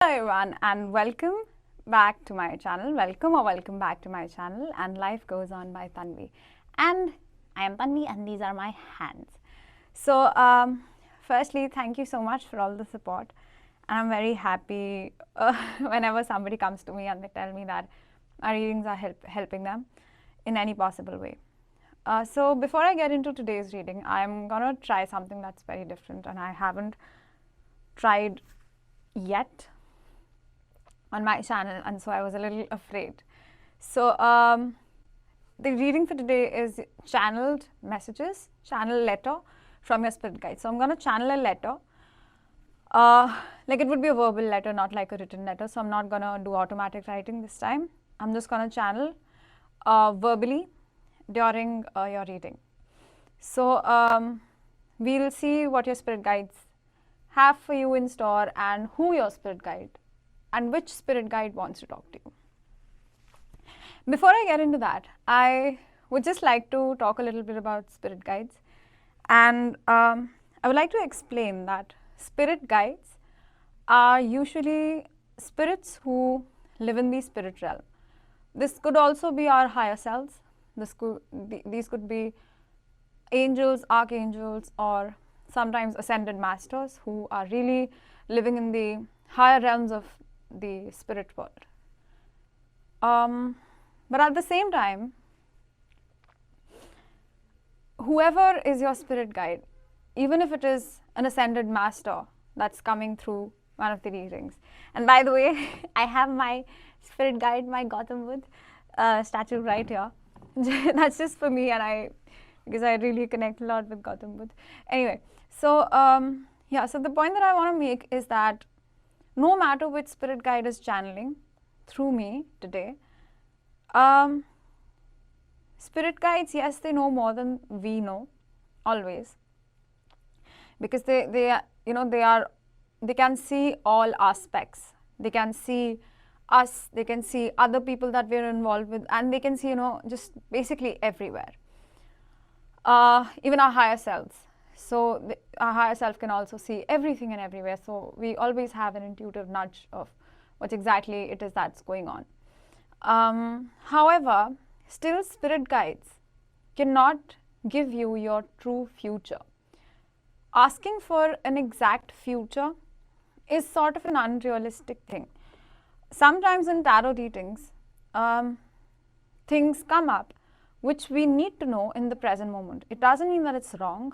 Hello everyone and welcome back to my channel. Welcome back to my channel, and life goes on by Tanvi. And I am Tanvi and these are my hands. So firstly, thank you so much for all the support, and I'm very happy whenever somebody comes to me and they tell me that my readings are helping them in any possible way. So before I get into today's reading, I'm gonna try something that's very different and I haven't tried yet on my channel, and so I was a little afraid. So the reading for today is channeled messages, channel letter from your spirit guide. So I'm going to channel a letter. Like it would be a verbal letter, not like a written letter. So I'm not going to do automatic writing this time. I'm just going to channel verbally during your reading. So we'll see what your spirit guides have for you in store and who your spirit guide and which spirit guide wants to talk to you. Before I get into that, I would just like to talk a little bit about spirit guides, and I would like to explain that spirit guides are usually spirits who live in the spirit realm. This could also be our higher selves. These could be angels, archangels, or sometimes ascended masters who are really living in the higher realms of the spirit world. But at the same time, whoever is your spirit guide, even if it is an ascended master that's coming through one of the readings. And by the way, I have my spirit guide, my Gautam Buddha statue right here. That's just for me, and because I really connect a lot with Gautam Buddha. Anyway, so yeah, so the point that I want to make is that no matter which spirit guide is channeling through me today, spirit guides, yes, they know more than we know, always, because they can see all aspects. They can see us, they can see other people that we're involved with, and they can see, just basically everywhere. Even our higher selves. So our higher self can also see everything and everywhere. So we always have an intuitive nudge of what exactly it is that's going on. However, still spirit guides cannot give you your true future. Asking for an exact future is sort of an unrealistic thing. Sometimes in tarot readings, things come up which we need to know in the present moment. It doesn't mean that it's wrong.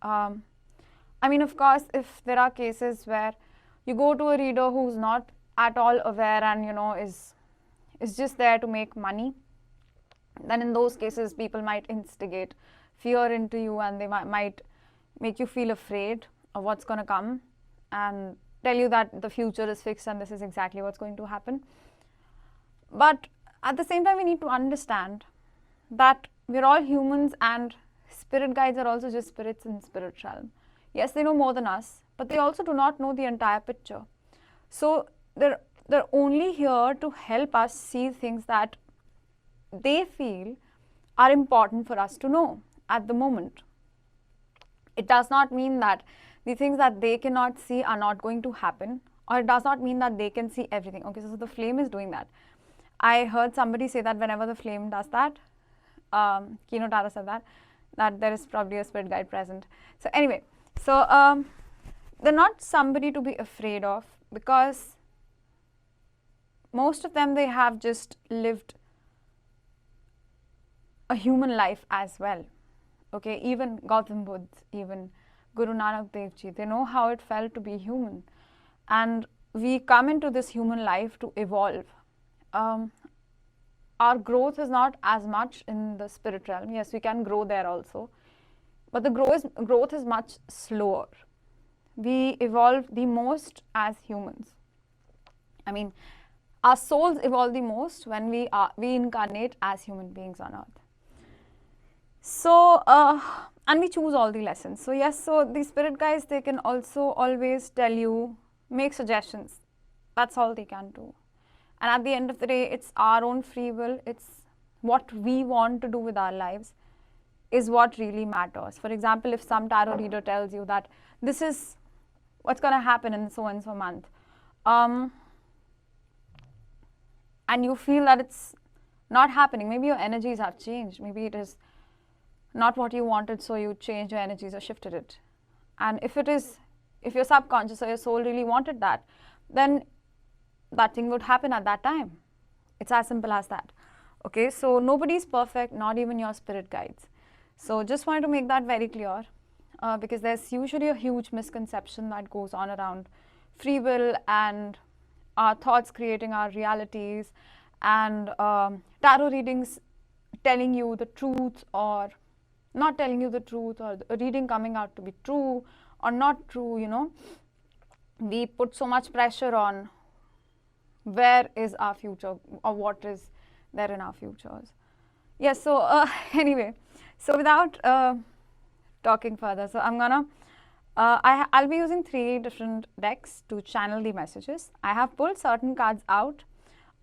I mean, of course, if there are cases where you go to a reader who's not at all aware and is just there to make money, then in those cases people might instigate fear into you, and they might make you feel afraid of what's going to come and tell you that the future is fixed and this is exactly what's going to happen. But at the same time, we need to understand that we're all humans, and spirit guides are also just spirits in spirit realm. Yes, they know more than us, but they also do not know the entire picture. So they're only here to help us see things that they feel are important for us to know at the moment. It does not mean that the things that they cannot see are not going to happen, or it does not mean that they can see everything. Okay, so the flame is doing that. I heard somebody say that whenever the flame does that, Keynote Tara said that there is probably a spirit guide present. So anyway, so they're not somebody to be afraid of, because most of them, they have just lived a human life as well. Okay, even Gautam Buddha, even Guru Nanak Dev Ji, they know how it felt to be human. And we come into this human life to evolve. Our growth is not as much in the spirit realm. Yes, we can grow there also, but the growth is much slower. We evolve the most as humans. I mean, our souls evolve the most when we incarnate as human beings on earth. So, and we choose all the lessons. So yes, so the spirit guides, they can also always tell you, make suggestions. That's all they can do. And at the end of the day, it's our own free will. It's what we want to do with our lives is what really matters. For example, if some tarot reader tells you that this is what's going to happen in so and so month, and you feel that it's not happening. Maybe your energies have changed. Maybe it is not what you wanted, so you changed your energies or shifted it. And if your subconscious or your soul really wanted that, then that thing would happen at that time. It's as simple as that. Okay, so nobody's perfect, not even your spirit guides. So just wanted to make that very clear, because there's usually a huge misconception that goes on around free will and our thoughts creating our realities, and tarot readings telling you the truth or not telling you the truth, or a reading coming out to be true or not true. You know, we put so much pressure on where is our future or what is there in our futures. Yes, so anyway, so without talking further, so I'm gonna I'll be using 3 different decks to channel the messages. I have pulled certain cards out.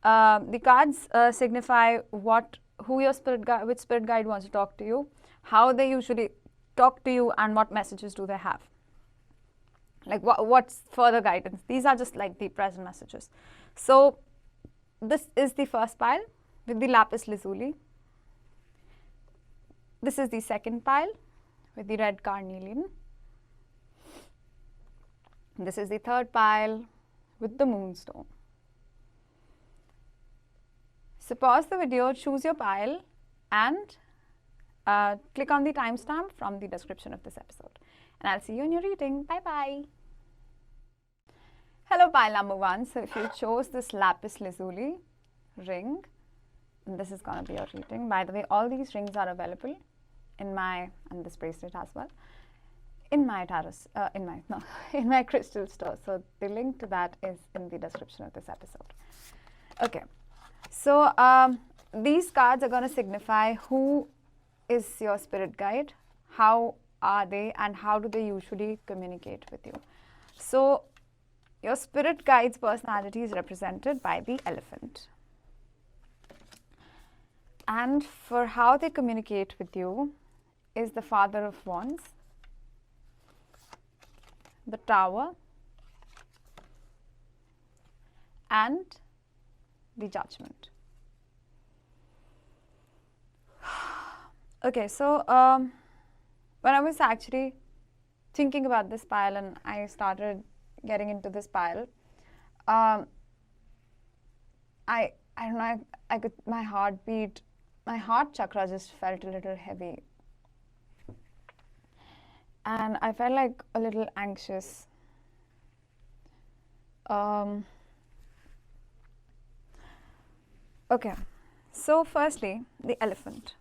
The cards signify who your which spirit guide wants to talk to you, how they usually talk to you, and what messages do they have. Like what's further guidance. These are just like the present messages. So this is the first pile with the Lapis Lazuli. This is the second pile with the red carnelian. This is the third pile with the Moonstone. So pause the video, choose your pile, and click on the timestamp from the description of this episode. And I'll see you in your reading. Bye bye. Hello, pile number 1. So if you chose this Lapis Lazuli ring, then this is going to be your reading. By the way, all these rings are available in my, and this bracelet as well, in my tarot, in my crystal store. So the link to that is in the description of this episode. Okay, so these cards are going to signify who is your spirit guide, how are they, and how do they usually communicate with you. So your spirit guide's personality is represented by the elephant. And for how they communicate with you is the Father of Wands, the Tower, and the Judgment. Okay, so when I was actually thinking about this pile and I started getting into this pile, I don't know, I could, my heart chakra just felt a little heavy. And I felt like a little anxious. Okay, so firstly, the elephant.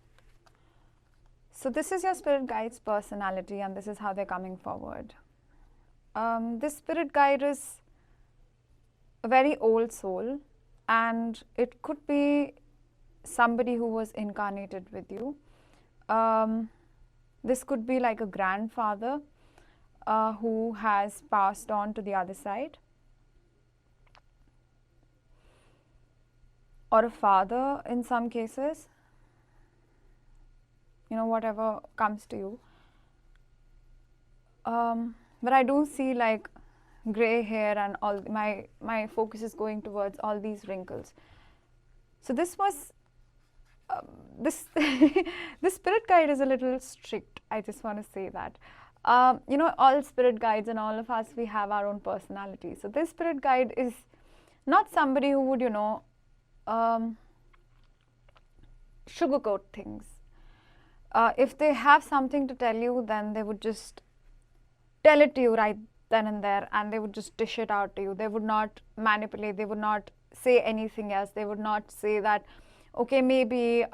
So this is your spirit guide's personality, and this is how they're coming forward. This spirit guide is a very old soul, and it could be somebody who was incarnated with you. This could be like a grandfather who has passed on to the other side, or a father in some cases, you know, whatever comes to you. But I do see like gray hair, and all my focus is going towards all these wrinkles. So this was this this spirit guide is a little strict. I just want to say that. You know, all spirit guides and all of us, we have our own personality. So this spirit guide is not somebody who would, you know, sugarcoat things. If they have something to tell you, then they would just tell it to you right then and there, and they would just dish it out to you. They would not manipulate. They would not say anything else. They would not say that, okay, maybe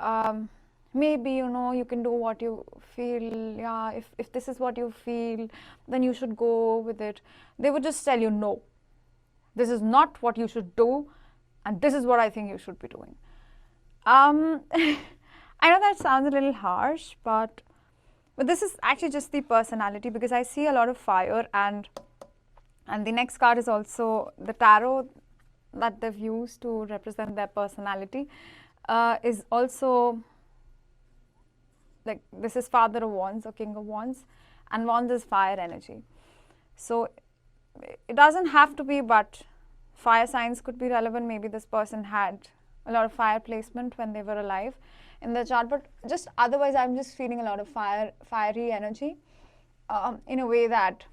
you know, you can do what you feel. Yeah, if this is what you feel, then you should go with it. They would just tell you, no, this is not what you should do, and this is what I think you should be doing. I know that sounds a little harsh, but this is actually just the personality, because I see a lot of fire, and the next card is also the tarot that they've used to represent their personality, is also like, this is Father of Wands or King of Wands, and Wands is fire energy. So it doesn't have to be, but Fire signs could be relevant. Maybe this person had a lot of fire placement when they were alive in the chart, but just otherwise I'm just feeling a lot of fiery energy, in a way that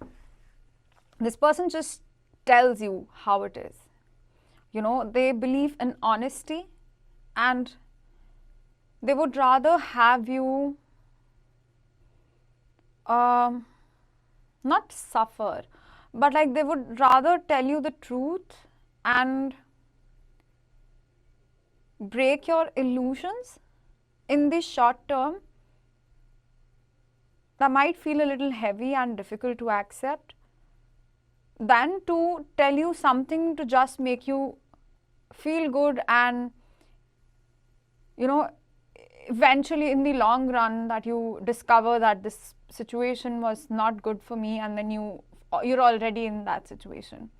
this person just tells you how it is. You know, they believe in honesty, and they would rather have you not suffer, but like they would rather tell you the truth and break your illusions in the short term. That might feel a little heavy and difficult to accept, than to tell you something to just make you feel good, and you know, eventually in the long run that you discover that this situation was not good for me, and then you're already in that situation.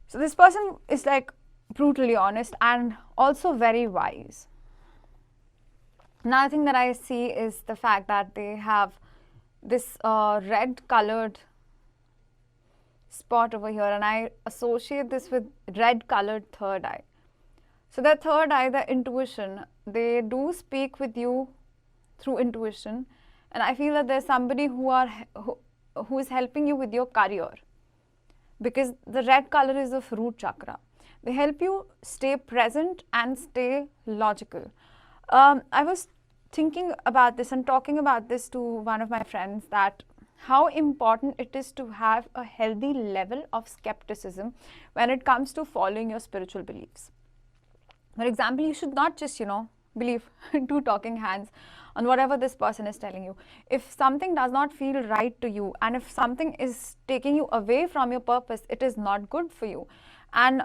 So this person is like brutally honest and also very wise. Another thing that I see is the fact that they have this red colored spot over here, and I associate this with red colored third eye. So the third eye, the intuition, they do speak with you through intuition, and I feel that there's somebody who is helping you with your career, because the red color is of root chakra. They help you stay present and stay logical. I was thinking about this and talking about this to one of my friends, that how important it is to have a healthy level of skepticism when it comes to following your spiritual beliefs. For example, you should not just, believe in two talking hands on whatever this person is telling you. If something does not feel right to you, and if something is taking you away from your purpose, it is not good for you. And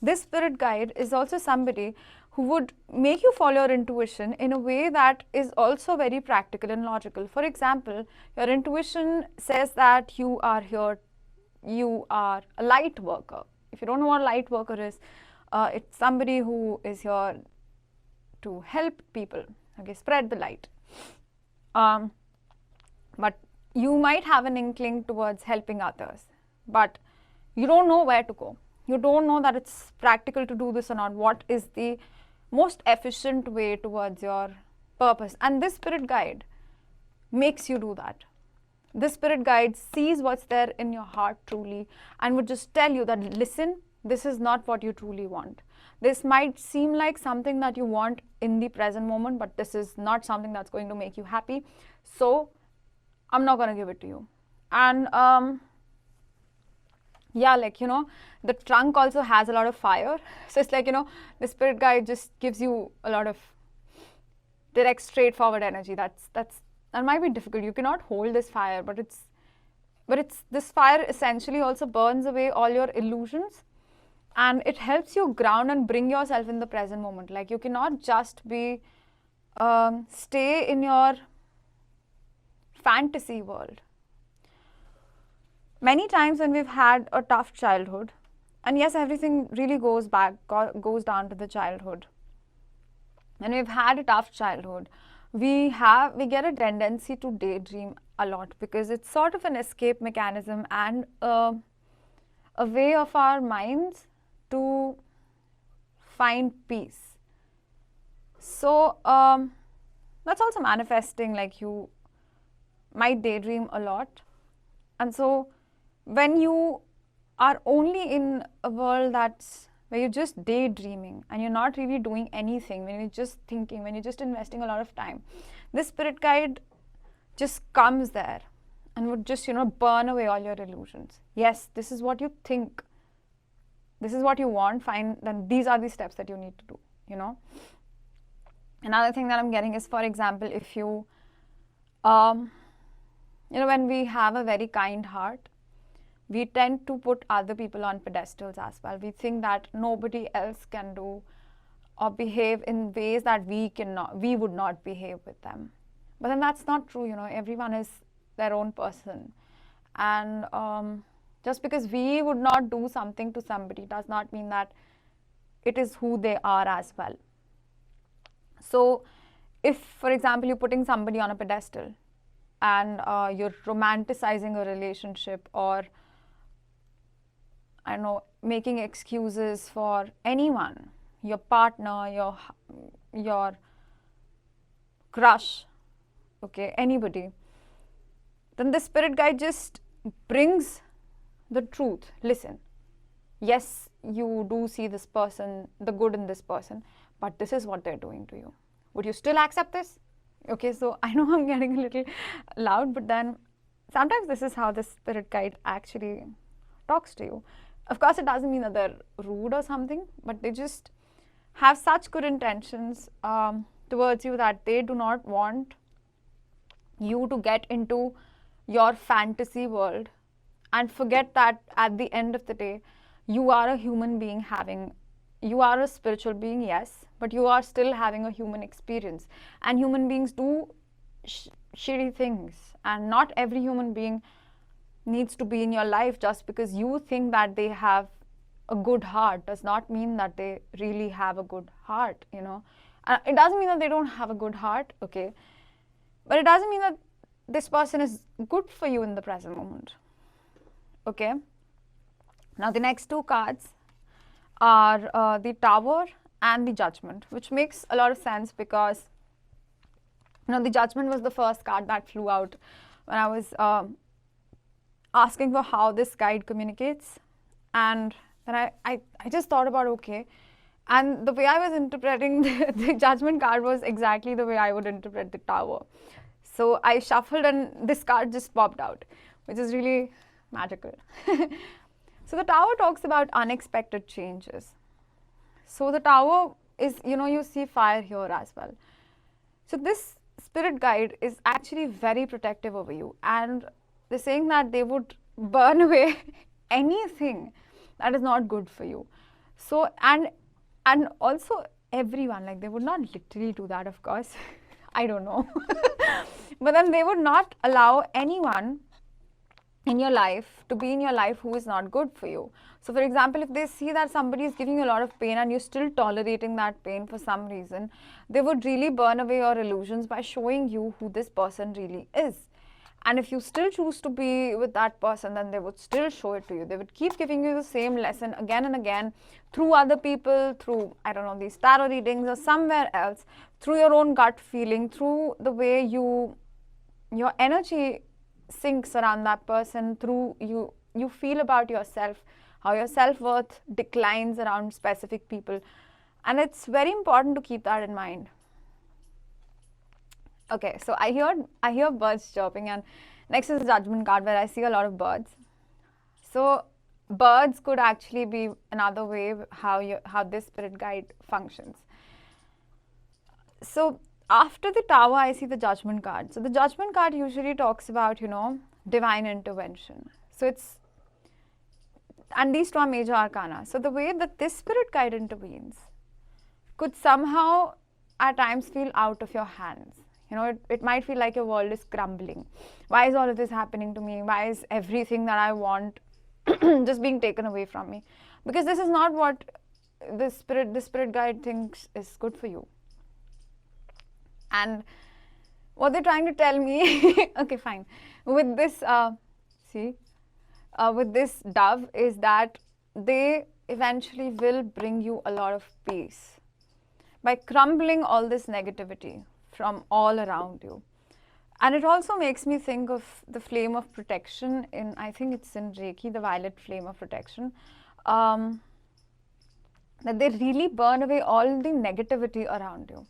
this spirit guide is also somebody who would make you follow your intuition in a way that is also very practical and logical. For example, your intuition says that you are here, you are a light worker. If you don't know what a light worker is, it's somebody who is here to help people, okay, spread the light. But you might have an inkling towards helping others, but you don't know where to go. You don't know that it's practical to do this or not. What is the most efficient way towards your purpose? And this spirit guide makes you do that. This spirit guide sees what's there in your heart truly, and would just tell you that, listen, this is not what you truly want. This might seem like something that you want in the present moment, but this is not something that's going to make you happy. So I'm not going to give it to you. And the trunk also has a lot of fire. So it's like, the spirit guide just gives you a lot of direct, straightforward energy. That might be difficult. You cannot hold this fire, but this fire essentially also burns away all your illusions, and it helps you ground and bring yourself in the present moment. Like, you cannot just stay in your fantasy world. Many times when we've had a tough childhood, and yes, everything really goes down to the childhood. When we've had a tough childhood, we get a tendency to daydream a lot, because it's sort of an escape mechanism and a way of our minds to find peace. So that's also manifesting, like you might daydream a lot. And so when you are only in a world where you're just daydreaming and you're not really doing anything, when you're just thinking, when you're just investing a lot of time, this spirit guide just comes there and would just, burn away all your illusions. Yes, this is what you think. This is what you want. Fine, then these are the steps that you need to do, Another thing that I'm getting is, for example, if you, when we have a very kind heart, we tend to put other people on pedestals as well. We think that nobody else can do or behave in ways that we would not behave with them. But then that's not true, everyone is their own person. And just because we would not do something to somebody does not mean that it is who they are as well. So if, for example, you're putting somebody on a pedestal and you're romanticizing a relationship, or I don't know, making excuses for anyone, your partner, your crush, okay, anybody, then the spirit guide just brings the truth. Listen, yes, you do see this person, the good in this person, but this is what they're doing to you. Would you still accept this? Okay, so I know I'm getting a little loud, but then sometimes this is how the spirit guide actually talks to you. Of course, it doesn't mean that they're rude or something, but they just have such good intentions towards you that they do not want you to get into your fantasy world and forget that at the end of the day, you are a human being you are a spiritual being, yes, but you are still having a human experience. And human beings do shitty things, and not every human being needs to be in your life. Just because you think that they have a good heart does not mean that they really have a good heart, you know. It doesn't mean that they don't have a good heart, okay, but it doesn't mean that this person is good for you in the present moment, okay. Now the next two cards are the Tower and the Judgment, which makes a lot of sense because, you know, the Judgment was the first card that flew out when I was asking for how this guide communicates. And then I just thought about, okay, and the way I was interpreting the Judgment card was exactly the way I would interpret the Tower. So I shuffled and this card just popped out, which is really magical. So the Tower talks about unexpected changes. So the Tower is, you know, you see fire here as well. So this spirit guide is actually very protective over you, and they're saying that they would burn away anything that is not good for you. So and also everyone, like they would not literally do that, of course. I don't know. But then they would not allow anyone in your life to be in your life who is not good for you. So for example, if they see that somebody is giving you a lot of pain and you're still tolerating that pain for some reason, they would really burn away your illusions by showing you who this person really is. And if you still choose to be with that person, then they would still show it to you. They would keep giving you the same lesson again and again through other people, through, I don't know, these tarot readings or somewhere else, through your own gut feeling, through the way your energy sinks around that person, through you feel about yourself, how your self-worth declines around specific people. And it's very important to keep that in mind. Okay, so I hear birds chirping, and next is the Judgment card where I see a lot of birds. So birds could actually be another way how this spirit guide functions. So after the Tower, I see the Judgment card. So the Judgment card usually talks about, you know, divine intervention. So and these two are major arcana. So the way that this spirit guide intervenes could somehow at times feel out of your hands. You know, it might feel like your world is crumbling. Why is all of this happening to me? Why is everything that I want just being taken away from me? Because this is not what the spirit guide thinks is good for you. And what they're trying to tell me, okay, fine, with this, with this dove is that they eventually will bring you a lot of peace by crumbling all this negativity from all around you. And it also makes me think of the flame of protection in, I think it's in Reiki, the violet flame of protection, that they really burn away all the negativity around you.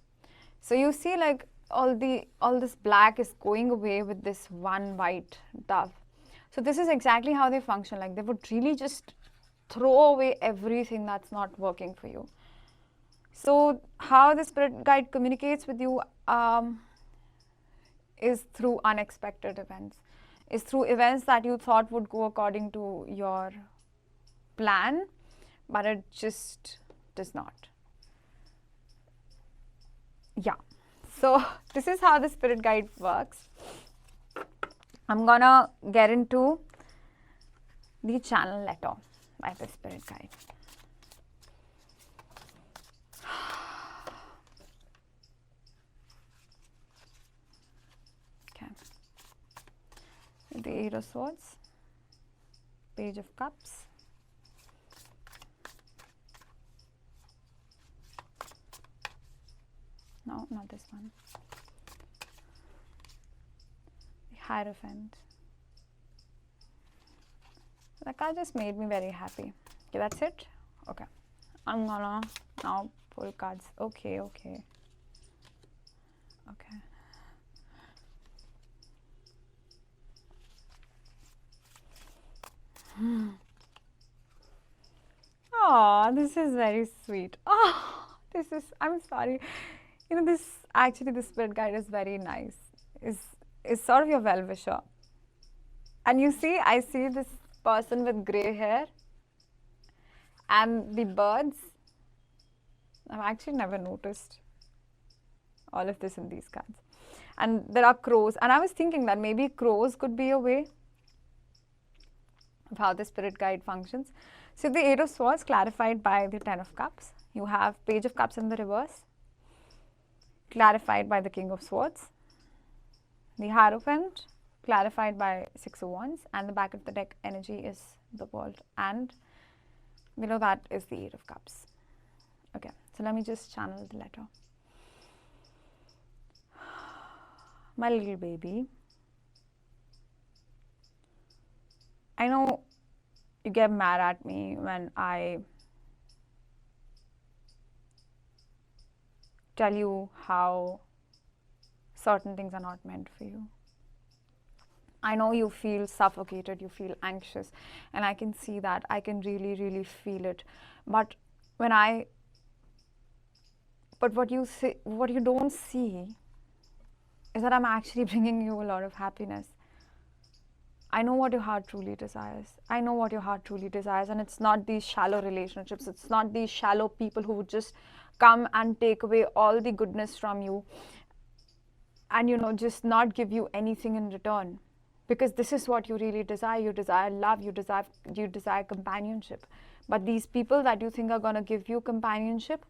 So you see, like, all this black is going away with this one white dove. So this is exactly how they function. Like, they would really just throw away everything that's not working for you. So how the spirit guide communicates with you is through unexpected events, is through events that you thought would go according to your plan, but it just does not. Yeah. So this is how the spirit guide works. I'm gonna get into the channel letter by the spirit guide. Okay. The Eight of Swords, Page of Cups, No, not this one. The Hierophant. That card just made me very happy. Okay, that's it. Okay. I'm gonna now pull cards. Okay. Oh, this is very sweet. Oh, I'm sorry. You know, this spirit guide is very nice. Is sort of your well-wisher. And you see, I see this person with grey hair and the birds. I've actually never noticed all of this in these cards. And there are crows. And I was thinking that maybe crows could be a way of how the spirit guide functions. So the Eight of Swords clarified by the Ten of Cups. You have Page of Cups in the reverse, clarified by the King of Swords. The Hierophant, clarified by Six of Wands. And the back of the deck energy is the World. And below that is the Eight of Cups. Okay, so let me just channel the letter. My little baby, I know you get mad at me when I tell you how certain things are not meant for you. I know you feel suffocated, you feel anxious, and I can see that. I can really feel it. But what you don't see is that I'm actually bringing you a lot of happiness. I know what your heart truly desires. I know what your heart truly desires, and it's not these shallow relationships. It's not these shallow people who would just come and take away all the goodness from you and, you know, just not give you anything in return. Because this is what you really desire. You desire love, you desire companionship. But these people that you think are going to give you companionship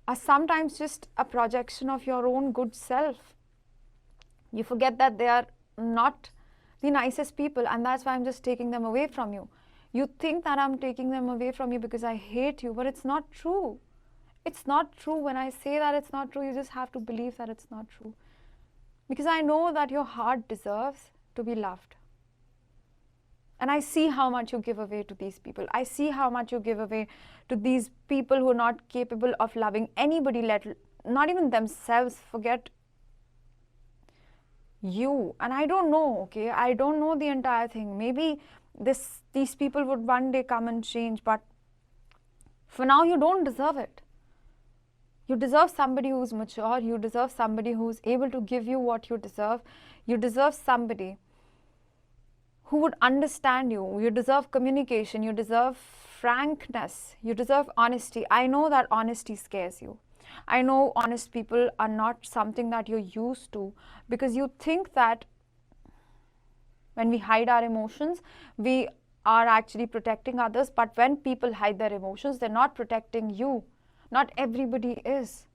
are sometimes just a projection of your own good self. You forget that they are not the nicest people, and that's why I'm just taking them away from you. You think that I'm taking them away from you because I hate you, but it's not true. It's not true. When I say that it's not true, you just have to believe that it's not true. Because I know that your heart deserves to be loved. And I see how much you give away to these people. I see how much you give away to these people who are not capable of loving anybody, not even themselves. Forget you. And I don't know, okay? I don't know the entire thing. Maybe these people would one day come and change, but for now you don't deserve it. You deserve somebody who's mature. You deserve somebody who's able to give you what you deserve. You deserve somebody who would understand you. You deserve communication. You deserve frankness. You deserve honesty. I know that honesty scares you. I know honest people are not something that you're used to, because you think that when we hide our emotions, we are actually protecting others. But when people hide their emotions, they're not protecting you. Not everybody is.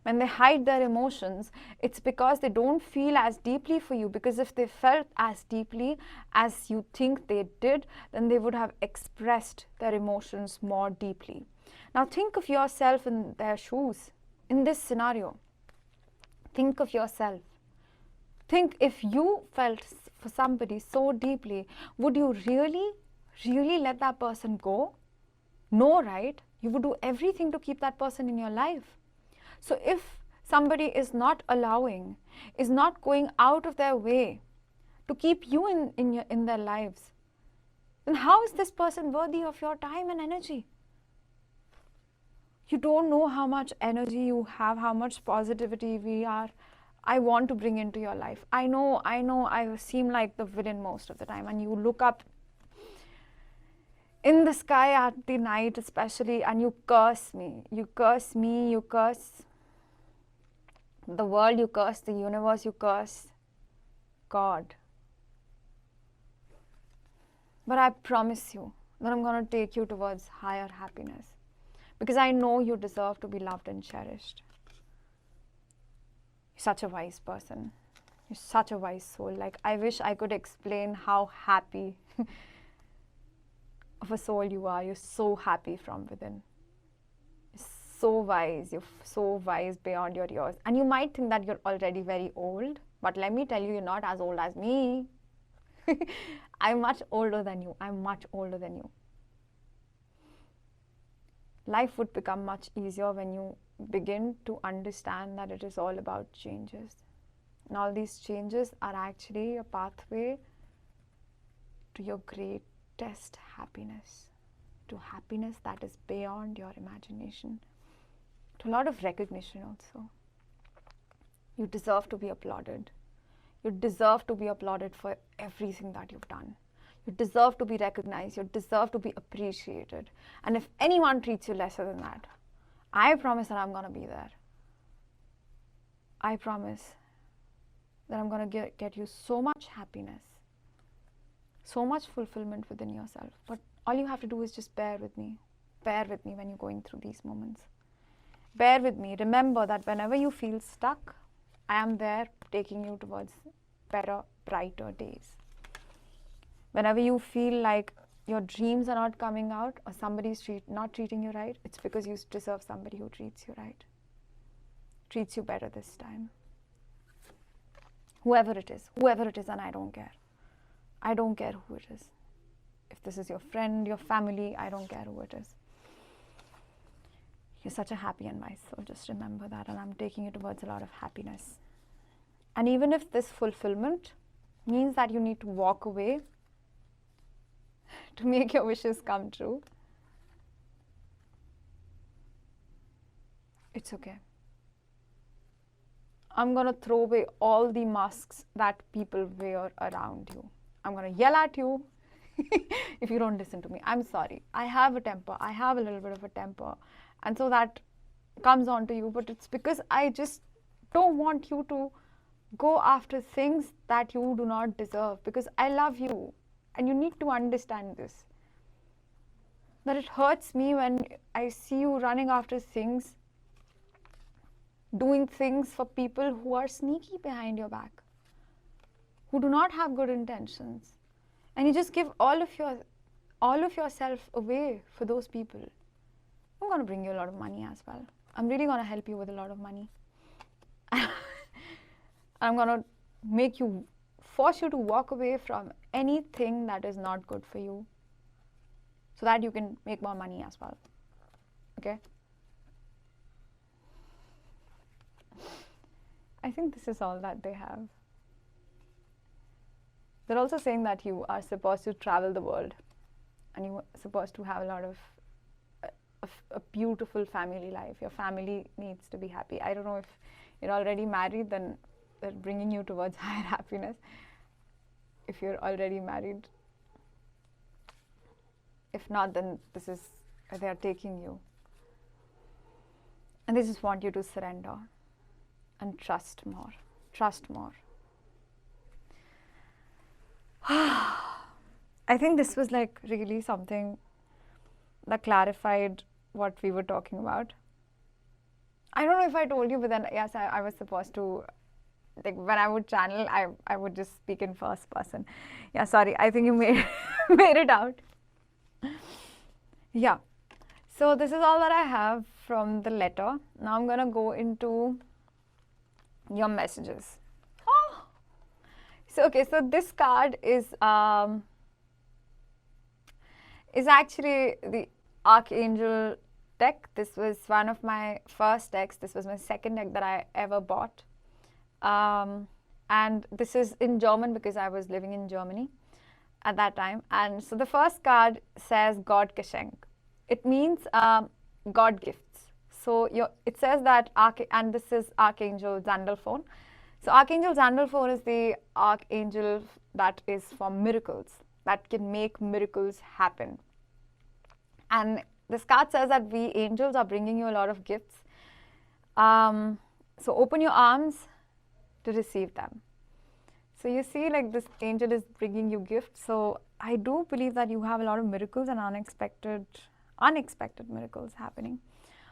When they hide their emotions, it's because they don't feel as deeply for you. Because if they felt as deeply as you think they did, then they would have expressed their emotions more deeply. Now think of yourself in their shoes. In this scenario, think of yourself. Think, if you felt for somebody so deeply, would you really let that person go? No, right? You would do everything to keep that person in your life. So if somebody is not allowing, is not going out of their way to keep you in their lives, then how is this person worthy of your time and energy? You don't know how much energy you have, how much positivity I want to bring into your life. I know I seem like the villain most of the time, and you look up in the sky at the night especially, and you curse me. You curse me, you curse the world, you curse the universe, you curse God. But I promise you that I'm going to take you towards higher happiness. Because I know you deserve to be loved and cherished. You're such a wise person. You're such a wise soul. Like, I wish I could explain how happy of a soul you are. You're so happy from within. You're so wise. You're so wise beyond your years. And you might think that you're already very old, but let me tell you, you're not as old as me. I'm much older than you. I'm much older than you. Life would become much easier when you begin to understand that it is all about changes. And all these changes are actually a pathway to your greatest happiness, to happiness that is beyond your imagination, to a lot of recognition also. You deserve to be applauded. You deserve to be applauded for everything that you've done. You deserve to be recognized. You deserve to be appreciated. And if anyone treats you lesser than that, I promise that I'm going to be there. I promise that I'm going to get you so much happiness, so much fulfillment within yourself. But all you have to do is just bear with me. Bear with me when you're going through these moments. Bear with me. Remember that whenever you feel stuck, I am there taking you towards better, brighter days. Whenever you feel like your dreams are not coming out or somebody's not treating you right, it's because you deserve somebody who treats you right, treats you better this time. Whoever it is, and I don't care. I don't care who it is. If this is your friend, your family, I don't care who it is. You're such a happy and wise soul. Just remember that, and I'm taking you towards a lot of happiness. And even if this fulfillment means that you need to walk away to make your wishes come true, it's okay. I'm going to throw away all the masks that people wear around you. I'm going to yell at you if you don't listen to me. I'm sorry. I have a temper. I have a little bit of a temper. And so that comes onto you. But it's because I just don't want you to go after things that you do not deserve. Because I love you. And you need to understand this. That it hurts me when I see you running after things, doing things for people who are sneaky behind your back, who do not have good intentions, and you just give all of yourself away for those people. I'm going to bring you a lot of money as well. I'm really going to help you with a lot of money. I'm going to force you to walk away from anything that is not good for you, so that you can make more money as well. Okay? I think this is all that they have. They're also saying that you are supposed to travel the world and you're supposed to have a lot of a beautiful family life. Your family needs to be happy. I don't know if you're already married, then they're bringing you towards higher happiness. If you're already married, if not, then they're taking you. And they just want you to surrender and trust more. Trust more. I think this was like really something that clarified what we were talking about. I don't know if I told you, but then yes, I was supposed to, like when I would channel, I would just speak in first person. Yeah, sorry, I think you made it out. Yeah, so this is all that I have from the letter. Now I'm gonna go into your messages. Oh, so this card is actually the Archangel deck. This was one of my first decks. This was my second deck that I ever bought. And this is in German because I was living in Germany at that time. And so the first card says God Geschenk. It means God gifts. So it says that, and this is Archangel Zandalphon. So Archangel Zandalphon is the archangel that is for miracles, that can make miracles happen. And this card says that we angels are bringing you a lot of gifts. So open your arms to receive them. So you see, like this angel is bringing you gifts. So I do believe that you have a lot of miracles and unexpected miracles happening.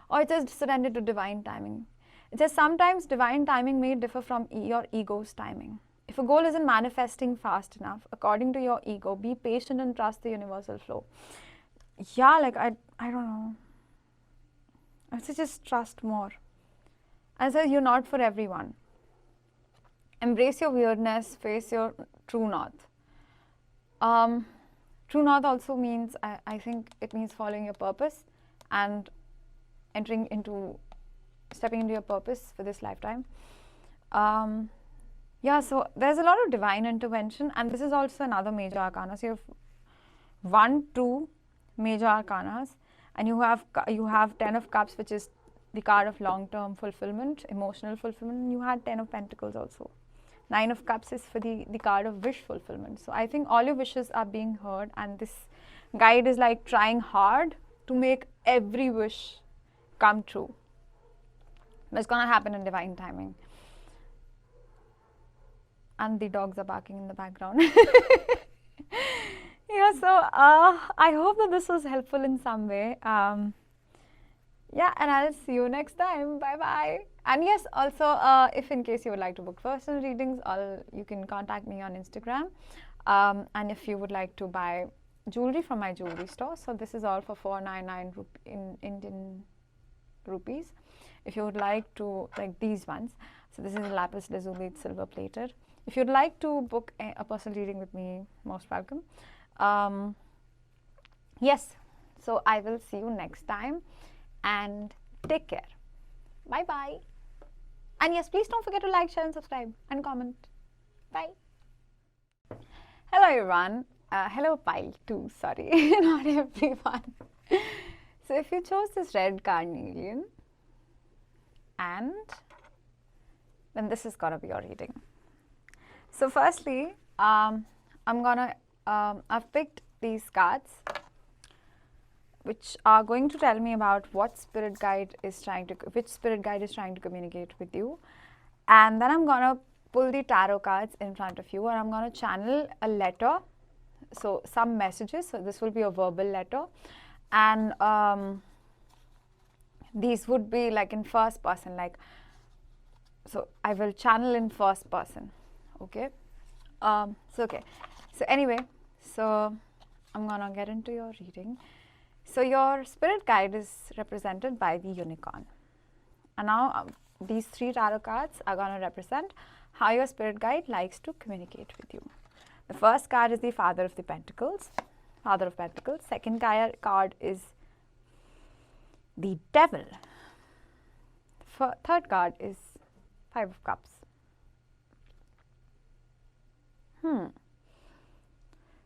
Or it says surrender to divine timing. It says sometimes divine timing may differ from your ego's timing. If a goal isn't manifesting fast enough, according to your ego, be patient and trust the universal flow. Yeah, like I don't know. So just trust more. And says you're not for everyone. Embrace your weirdness, face your true north. True north also means, I think it means following your purpose and stepping into your purpose for this lifetime. Yeah, so there's a lot of divine intervention, and this is also another major arcana. So you have 2 major arcanas, and you have 10 of Cups, which is the card of long-term fulfillment, emotional fulfillment, and you had 10 of Pentacles also. 9 of Cups is for the card of wish fulfillment. So I think all your wishes are being heard, and this guide is like trying hard to make every wish come true. But it's gonna happen in divine timing. And the dogs are barking in the background. Yeah, so I hope that this was helpful in some way. Yeah, and I'll see you next time. Bye bye. And yes, also, if in case you would like to book personal readings, you can contact me on Instagram. And if you would like to buy jewelry from my jewelry store, so this is all for 499 in Indian rupees. If you would like to, like these ones, so this is a Lapis Lazuli, it's silver plated. If you'd like to book a personal reading with me, most welcome. Yes, so I will see you next time, and take care. Bye bye. And yes, please don't forget to like, share and subscribe and comment. Bye. Hello everyone. Hello pile 2, sorry, not everyone. So if you chose this red carnelian, and then this is gonna be your reading. So firstly, I've picked these cards which are going to tell me about which spirit guide is trying to communicate with you. And then I'm gonna pull the tarot cards in front of you, and I'm gonna channel a letter, so some messages. So this will be a verbal letter, and these would be like in first person, like, so I will channel in first person. Okay. So anyway, so I'm gonna get into your reading. So your spirit guide is represented by the unicorn, and now these 3 tarot cards are gonna represent how your spirit guide likes to communicate with you. The first card is the Father of Pentacles. Second card is the Devil. Third card is 5 of Cups.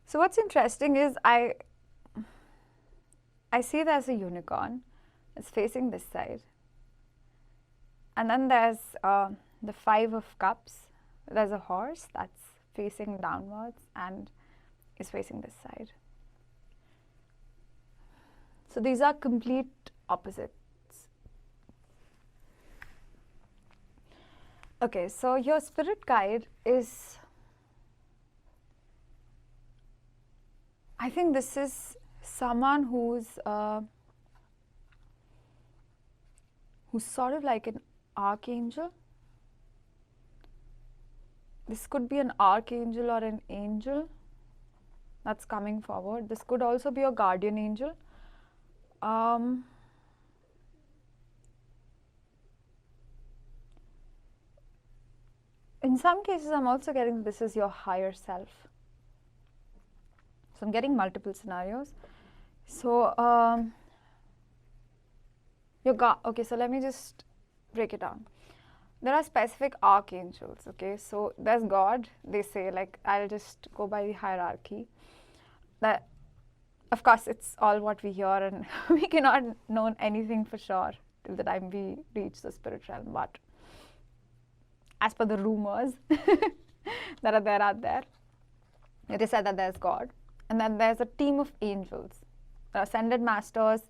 So what's interesting is I see there's a unicorn. It's facing this side. And then there's the 5 of Cups. There's a horse that's facing downwards and is facing this side. So these are complete opposites. Okay, so your spirit guide is, I think this is someone who's sort of like an archangel. This could be an archangel or an angel that's coming forward. This could also be a guardian angel. In some cases, I'm also getting this is your higher self. So I'm getting multiple scenarios. So okay, so let me just break it down. There are specific archangels, okay? So there's God, they say, like, I'll just go by the hierarchy. That, of course, it's all what we hear, and we cannot know anything for sure till the time we reach the spirit realm. But as per the rumors that are there out there, they said that there's God. And then there's a team of angels, ascended masters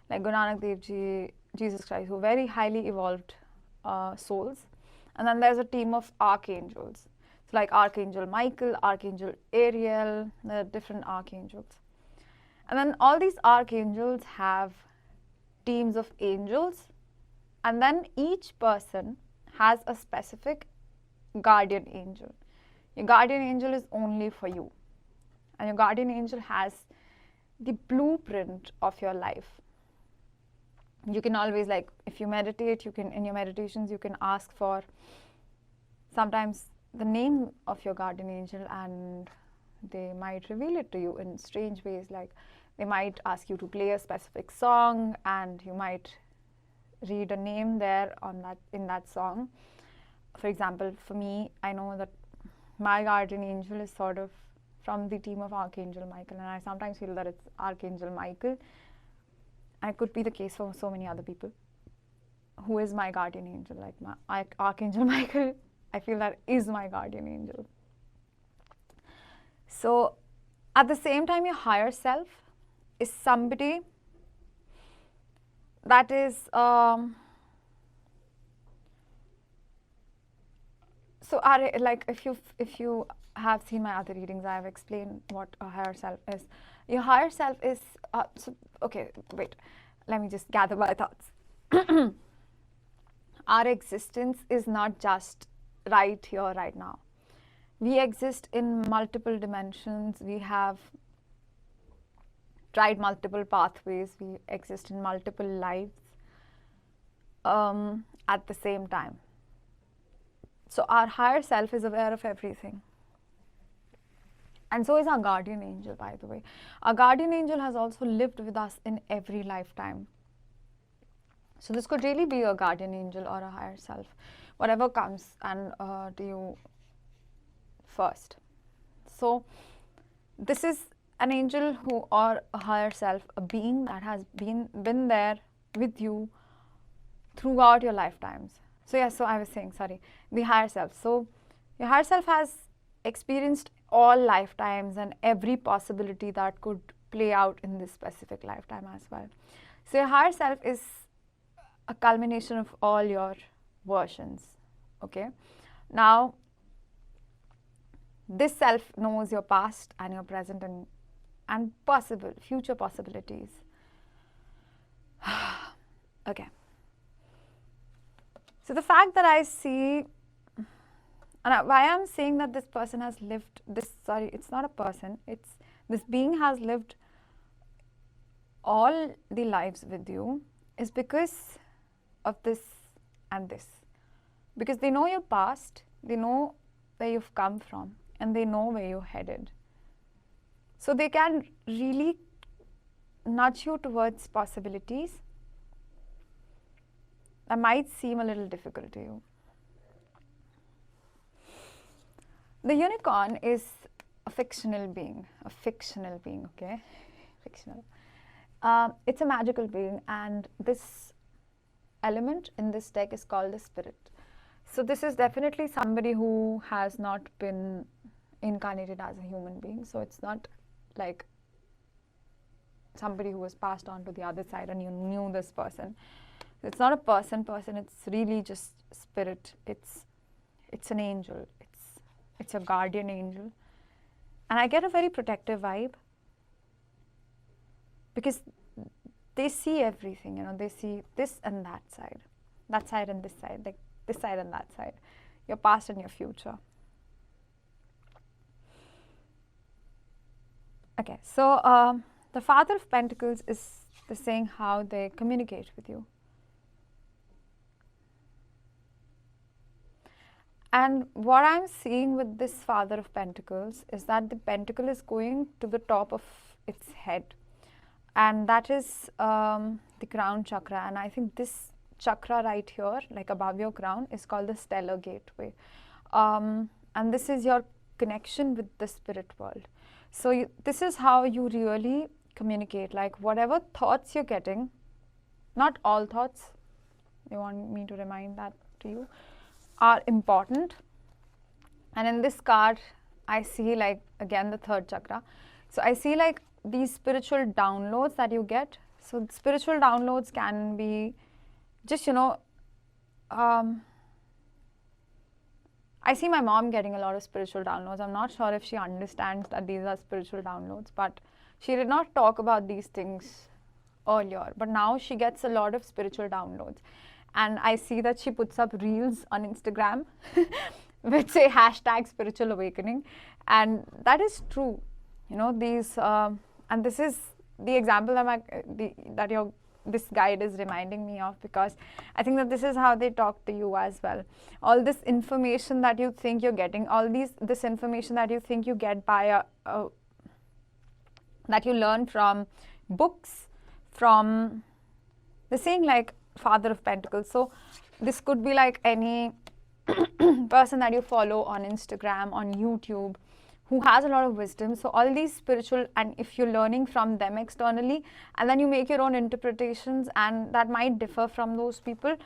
like Guru Nanak Dev Ji, Jesus Christ, who are very highly evolved souls. And then there's a team of archangels, so like Archangel Michael, Archangel Ariel, there are different archangels. And then all these archangels have teams of angels, and then each person has a specific guardian angel. Your guardian angel is only for you, and your guardian angel has the blueprint of your life. You can always, like, if you meditate, you can, in your meditations, you can ask for sometimes the name of your guardian angel, and they might reveal it to you in strange ways. Like, they might ask you to play a specific song, and you might read a name there on that, in that song. For example, for me, I know that my guardian angel is sort of from the team of Archangel Michael, and I sometimes feel that it's Archangel Michael, and it could be the case for so many other people. Who is my guardian angel? Like, my Archangel Michael, I feel that is my guardian angel. So at the same time, your higher self is somebody that is so like, if you have seen my other readings, I have explained what a higher self is. Your higher self is so, okay, wait, let me just gather my thoughts. Our existence is not just right here, right now. We exist in multiple dimensions. We have tried multiple pathways. We exist in multiple lives at the same time. So our higher self is aware of everything. And so is our guardian angel, by the way. Our guardian angel has also lived with us in every lifetime. So this could really be a guardian angel or a higher self, whatever comes and to you first. So this is an angel who, or a higher self, a being that has been there with you throughout your lifetimes. So yes, so I was saying, sorry, the higher self. So your higher self has experienced all lifetimes and every possibility that could play out in this specific lifetime as well. So your higher self is a culmination of all your versions. Okay. Now, this self knows your past and your present and possible future possibilities. Okay. So the fact that I see, and why I'm saying that this person has lived this, sorry, it's not a person, it's this being has lived all the lives with you, is because of this and this. Because they know your past, they know where you've come from, and they know where you're headed. So they can really nudge you towards possibilities that might seem a little difficult to you. The unicorn is a fictional being, okay? Fictional. It's a magical being, and this element in this deck is called the spirit. So this is definitely somebody who has not been incarnated as a human being. So it's not like somebody who was passed on to the other side and you knew this person. It's not a person, it's really just spirit. It's an angel. It's a guardian angel. And I get a very protective vibe because they see everything, they see this and that side and this side, like this side and that side, your past and your future. Okay, so the Father of Pentacles is saying how they communicate with you. And what I'm seeing with this Father of Pentacles is that the pentacle is going to the top of its head. And that is the crown chakra. And I think this chakra right here, like above your crown, is called the stellar gateway. And this is your connection with the spirit world. So this is how you really communicate. Like whatever thoughts you're getting, not all thoughts, they want me to remind that to you, are important. And in this card, I see, like, again, the third chakra. So I see like these spiritual downloads that you get. So spiritual downloads can be just, I see my mom getting a lot of spiritual downloads. I'm not sure if she understands that these are spiritual downloads, but she did not talk about these things earlier. But now she gets a lot of spiritual downloads. And I see that she puts up reels on Instagram which say hashtag spiritual awakening. And that is true. These, and this is the example that, that your this guide is reminding me of, because I think that this is how they talk to you as well. All this information that you think you're getting, this information that you think you get by that you learn from books, from the saying like Father of Pentacles. So this could be like any person that you follow on Instagram, on YouTube, who has a lot of wisdom. So all these spiritual, and if you're learning from them externally, and then you make your own interpretations, and that might differ from those people.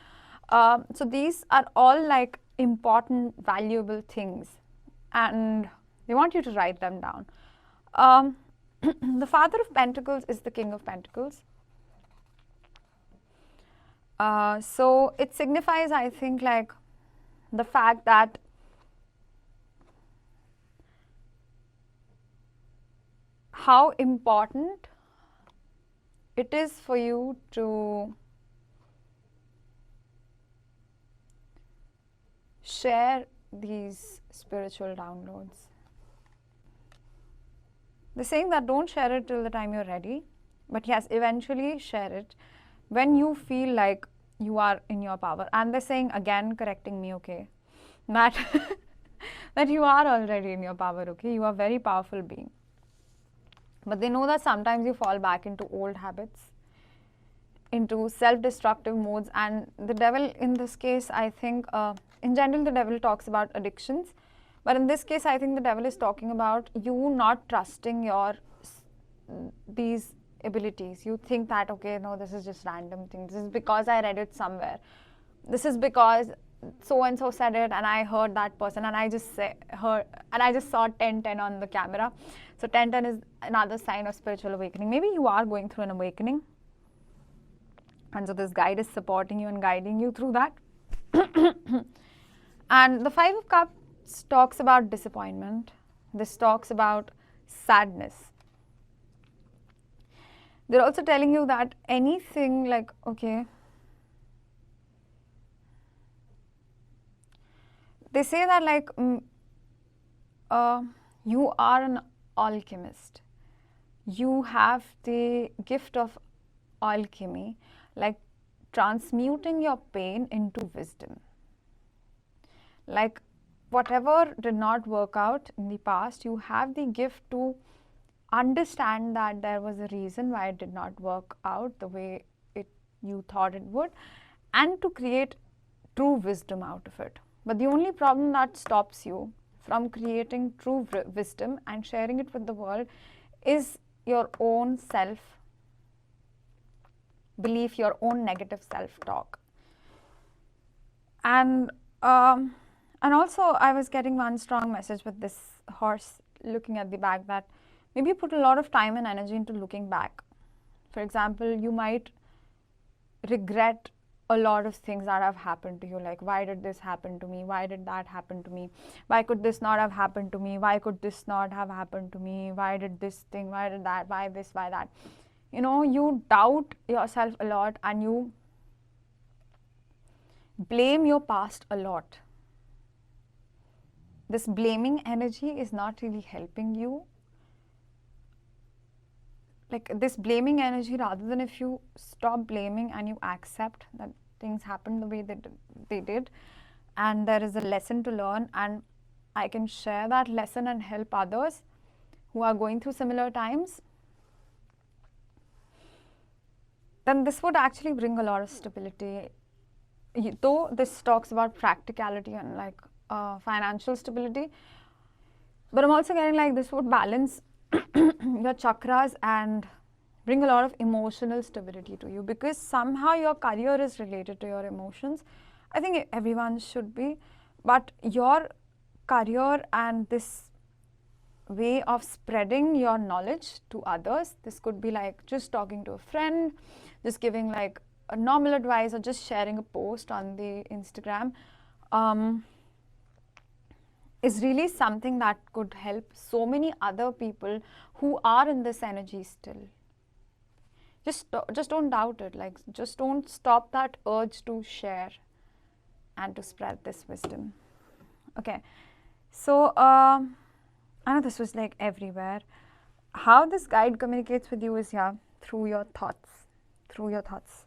So these are all like important, valuable things, and they want you to write them down. The Father of Pentacles is the King of Pentacles. So it signifies, I think, like the fact that how important it is for you to share these spiritual downloads. They're saying that don't share it till the time you're ready, but yes, eventually share it when you feel like you are in your power. And they're saying, again, correcting me, okay, that that you are already in your power, okay, you are a very powerful being. But they know that sometimes you fall back into old habits, into self-destructive modes, and the devil in this case, I think, in general the devil talks about addictions, but in this case I think the devil is talking about you not trusting your these abilities. You think that, okay, no, this is just random thing, this is because I read it somewhere, this is because so and so said it and I heard that person, and I just saw 1010 on the camera. So 1010 is another sign of spiritual awakening. Maybe you are going through an awakening, and so this guide is supporting you and guiding you through that. And the Five of Cups talks about disappointment. This talks about sadness. They're also telling you that anything like, okay, they say that like you are an alchemist. You have the gift of alchemy, like transmuting your pain into wisdom. Like whatever did not work out in the past, you have the gift to understand that there was a reason why it did not work out the way you thought it would, and to create true wisdom out of it. But the only problem that stops you from creating true wisdom and sharing it with the world is your own self-belief, your own negative self-talk. And also I was getting one strong message with this horse looking at the back, that maybe you put a lot of time and energy into looking back. For example, you might regret a lot of things that have happened to you, like why did this happen to me, why did that happen to me, why could this not have happened to me, why could this not have happened to me, why did this thing, why did that, why this, why that. You know, you doubt yourself a lot and you blame your past a lot. This blaming energy is not really helping you. Like this blaming energy, rather than if you stop blaming and you accept that things happened the way they did, and there is a lesson to learn, and I can share that lesson and help others who are going through similar times, then this would actually bring a lot of stability. Though this talks about practicality and like financial stability, but I'm also getting like this would balance your chakras and bring a lot of emotional stability to you, because somehow your career is related to your emotions. I think everyone should be, but your career and this way of spreading your knowledge to others, this could be like just talking to a friend, just giving like a normal advice, or just sharing a post on the Instagram, is really something that could help so many other people who are in this energy still. Just don't doubt it. Like, just don't stop that urge to share and to spread this wisdom. Okay, so I know this was like everywhere. How this guide communicates with you is through your thoughts. through your thoughts.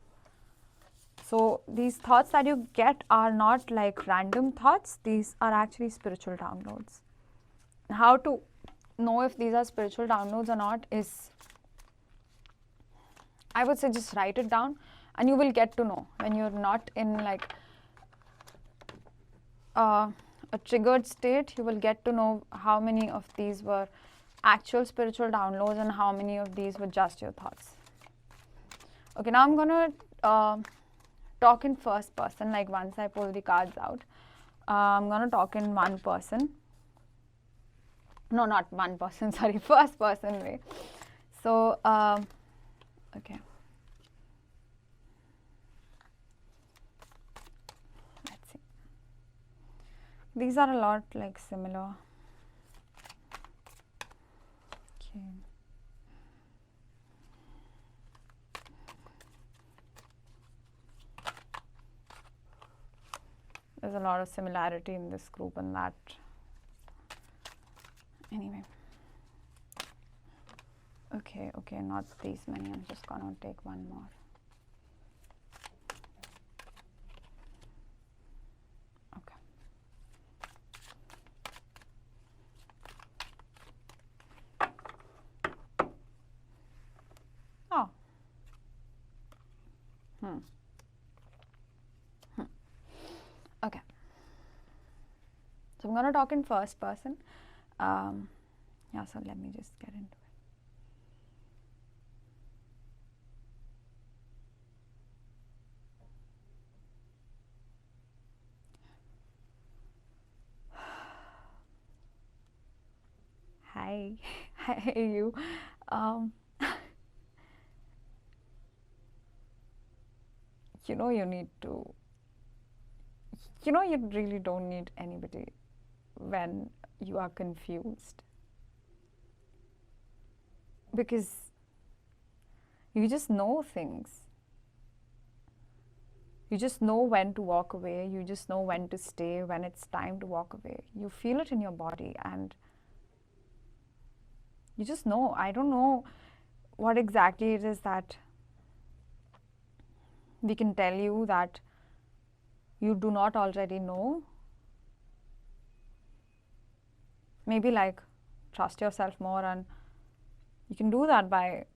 So these thoughts that you get are not like random thoughts. These are actually spiritual downloads. How to know if these are spiritual downloads or not is, I would say, just write it down and you will get to know when you're not in like a triggered state. You will get to know how many of these were actual spiritual downloads and how many of these were just your thoughts. Okay, now I'm gonna talk in first person. Like once I pull the cards out, I'm gonna talk in one person. No, not one person, sorry, first person way. So, okay. Let's see. These are a lot like similar. Okay. There's a lot of similarity in this group and that. Anyway. Okay, not these many. I'm just gonna take one more. Okay. Oh. Okay. So I'm gonna talk in first person. Yeah, so let me just get into it. Hi, hi you. You know you need to, you know you really don't need anybody when you are confused. Because you just know things. You just know when to walk away. You just know when to stay, when it's time to walk away. You feel it in your body and you just know. I don't know what exactly it is that we can tell you that you do not already know. Maybe like trust yourself more, and you can do that by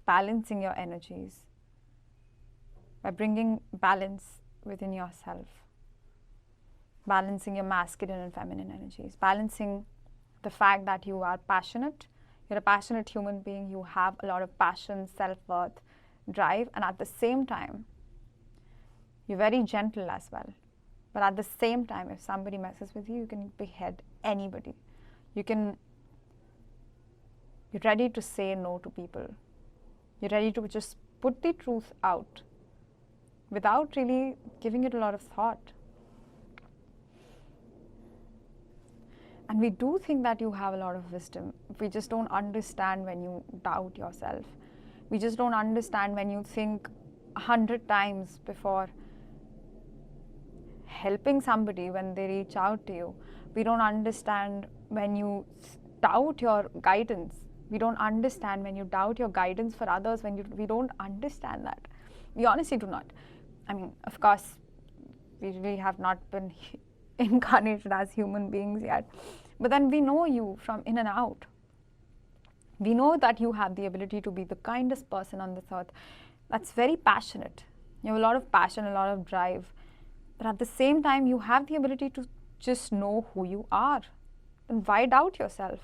balancing your energies, by bringing balance within yourself, balancing your masculine and feminine energies, balancing the fact that you are passionate, you're a passionate human being, you have a lot of passion, self-worth, drive, and at the same time, you're very gentle as well. But at the same time, if somebody messes with you, you can behead anybody. You're ready to say no to people. You're ready to just put the truth out without really giving it a lot of thought. And we do think that you have a lot of wisdom. We just don't understand when you doubt yourself. We just don't understand when you think 100 times before helping somebody when they reach out to you. We don't understand when you doubt your guidance. We don't understand when you doubt your guidance for others. We don't understand that. We honestly do not. I mean, of course, we really have not been incarnated as human beings yet. But then we know you from in and out. We know that you have the ability to be the kindest person on this earth. That's very passionate. You have a lot of passion, a lot of drive. But at the same time, you have the ability to just know who you are. Then why doubt yourself?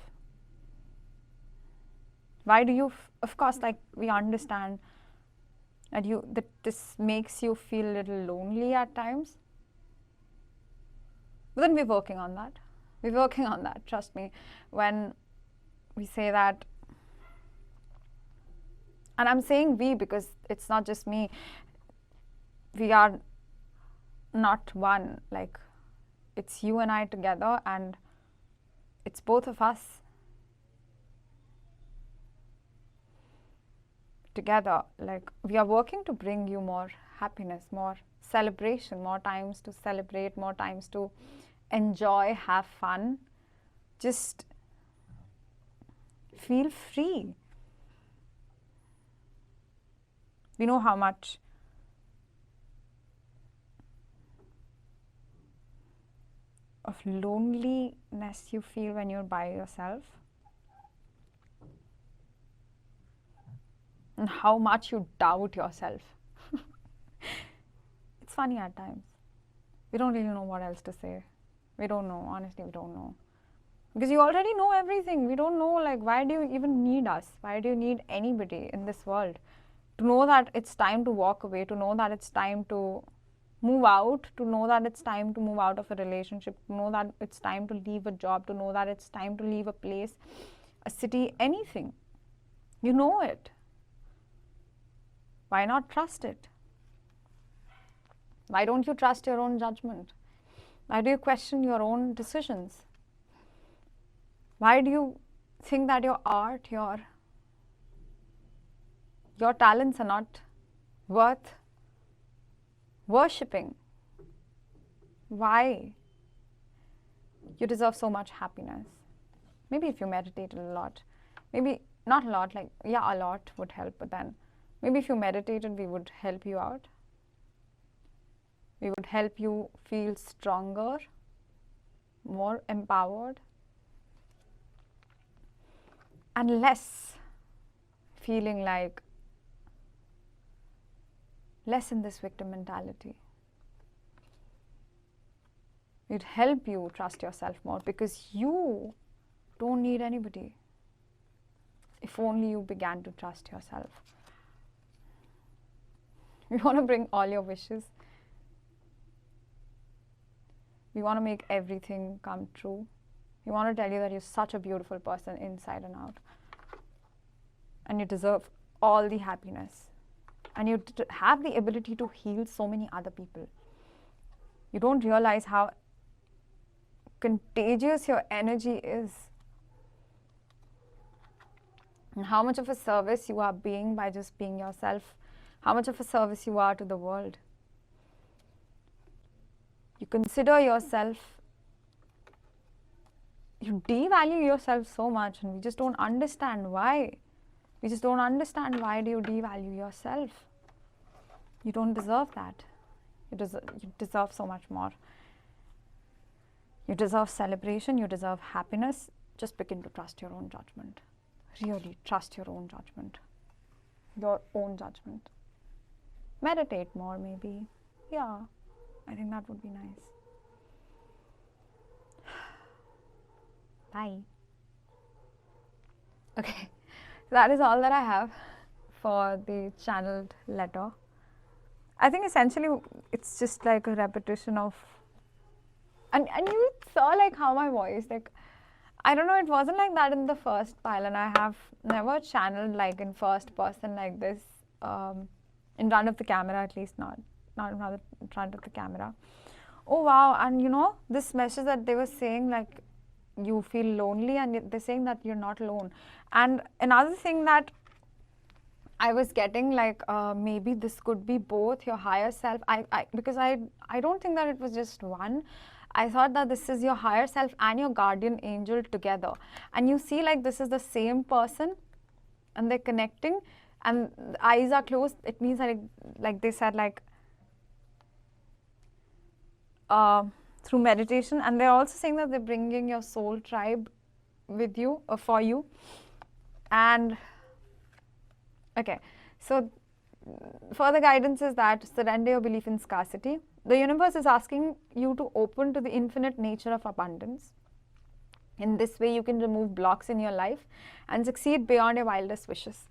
Why do you, of course, like we understand that this makes you feel a little lonely at times. But then we're working on that. We're working on that, trust me. When we say that, and I'm saying we because it's not just me. We are not one. Like, it's you and I together, and it's both of us together. Like, we are working to bring you more happiness, more celebration, more times to celebrate, more times to enjoy, have fun. Just feel free. We know how much of loneliness you feel when you're by yourself, and how much you doubt yourself. It's funny at times. We don't really know what else to say. We don't know. Honestly, we don't know. Because you already know everything. We don't know, like, why do you even need us? Why do you need anybody in this world? To know that it's time to walk away, to know that it's time to move out, to know that it's time to move out of a relationship, to know that it's time to leave a job, to know that it's time to leave a place, a city, anything. You know it. Why not trust it? Why don't you trust your own judgment? Why do you question your own decisions? Why do you think that your art, your talents are not worth worshipping? Why? You deserve so much happiness. Maybe if you meditated a lot, maybe not a lot, like, yeah, a lot would help, but then maybe if you meditated, we would help you out. We would help you feel stronger, more empowered, and less feeling like less in this victim mentality. It'd help you trust yourself more because you don't need anybody. If only you began to trust yourself. We want to bring all your wishes. We want to make everything come true. We want to tell you that you're such a beautiful person inside and out. And you deserve all the happiness. And you have the ability to heal so many other people. You don't realize how contagious your energy is. And how much of a service you are being by just being yourself. How much of a service you are to the world. You consider yourself, you devalue yourself so much, and we just don't understand why. We just don't understand why do you devalue yourself. You don't deserve that. You deserve so much more. You deserve celebration, you deserve happiness. Just begin to trust your own judgment. Really trust your own judgment. Your own judgment. Meditate more maybe. Yeah, I think that would be nice. Bye. Okay, that is all that I have for the channeled letter. I think essentially it's just like a repetition of, and you saw like how my voice, like, I don't know, it wasn't like that in the first pile, and I have never channeled like in first person like this, in front of the camera, at least not in front of the camera. Oh wow, and you know, this message that they were saying, like, you feel lonely, and they're saying that you're not alone. And another thing that I was getting, like, maybe this could be both your higher self. Because I don't think that it was just one. I thought that this is your higher self and your guardian angel together. And you see, like, this is the same person, and they're connecting, and the eyes are closed. It means that, like they said, like, through meditation. And they're also saying that they're bringing your soul tribe with you, or for you. And okay, so further guidance is that surrender your belief in scarcity. The universe is asking you to open to the infinite nature of abundance. In this way, you can remove blocks in your life and succeed beyond your wildest wishes.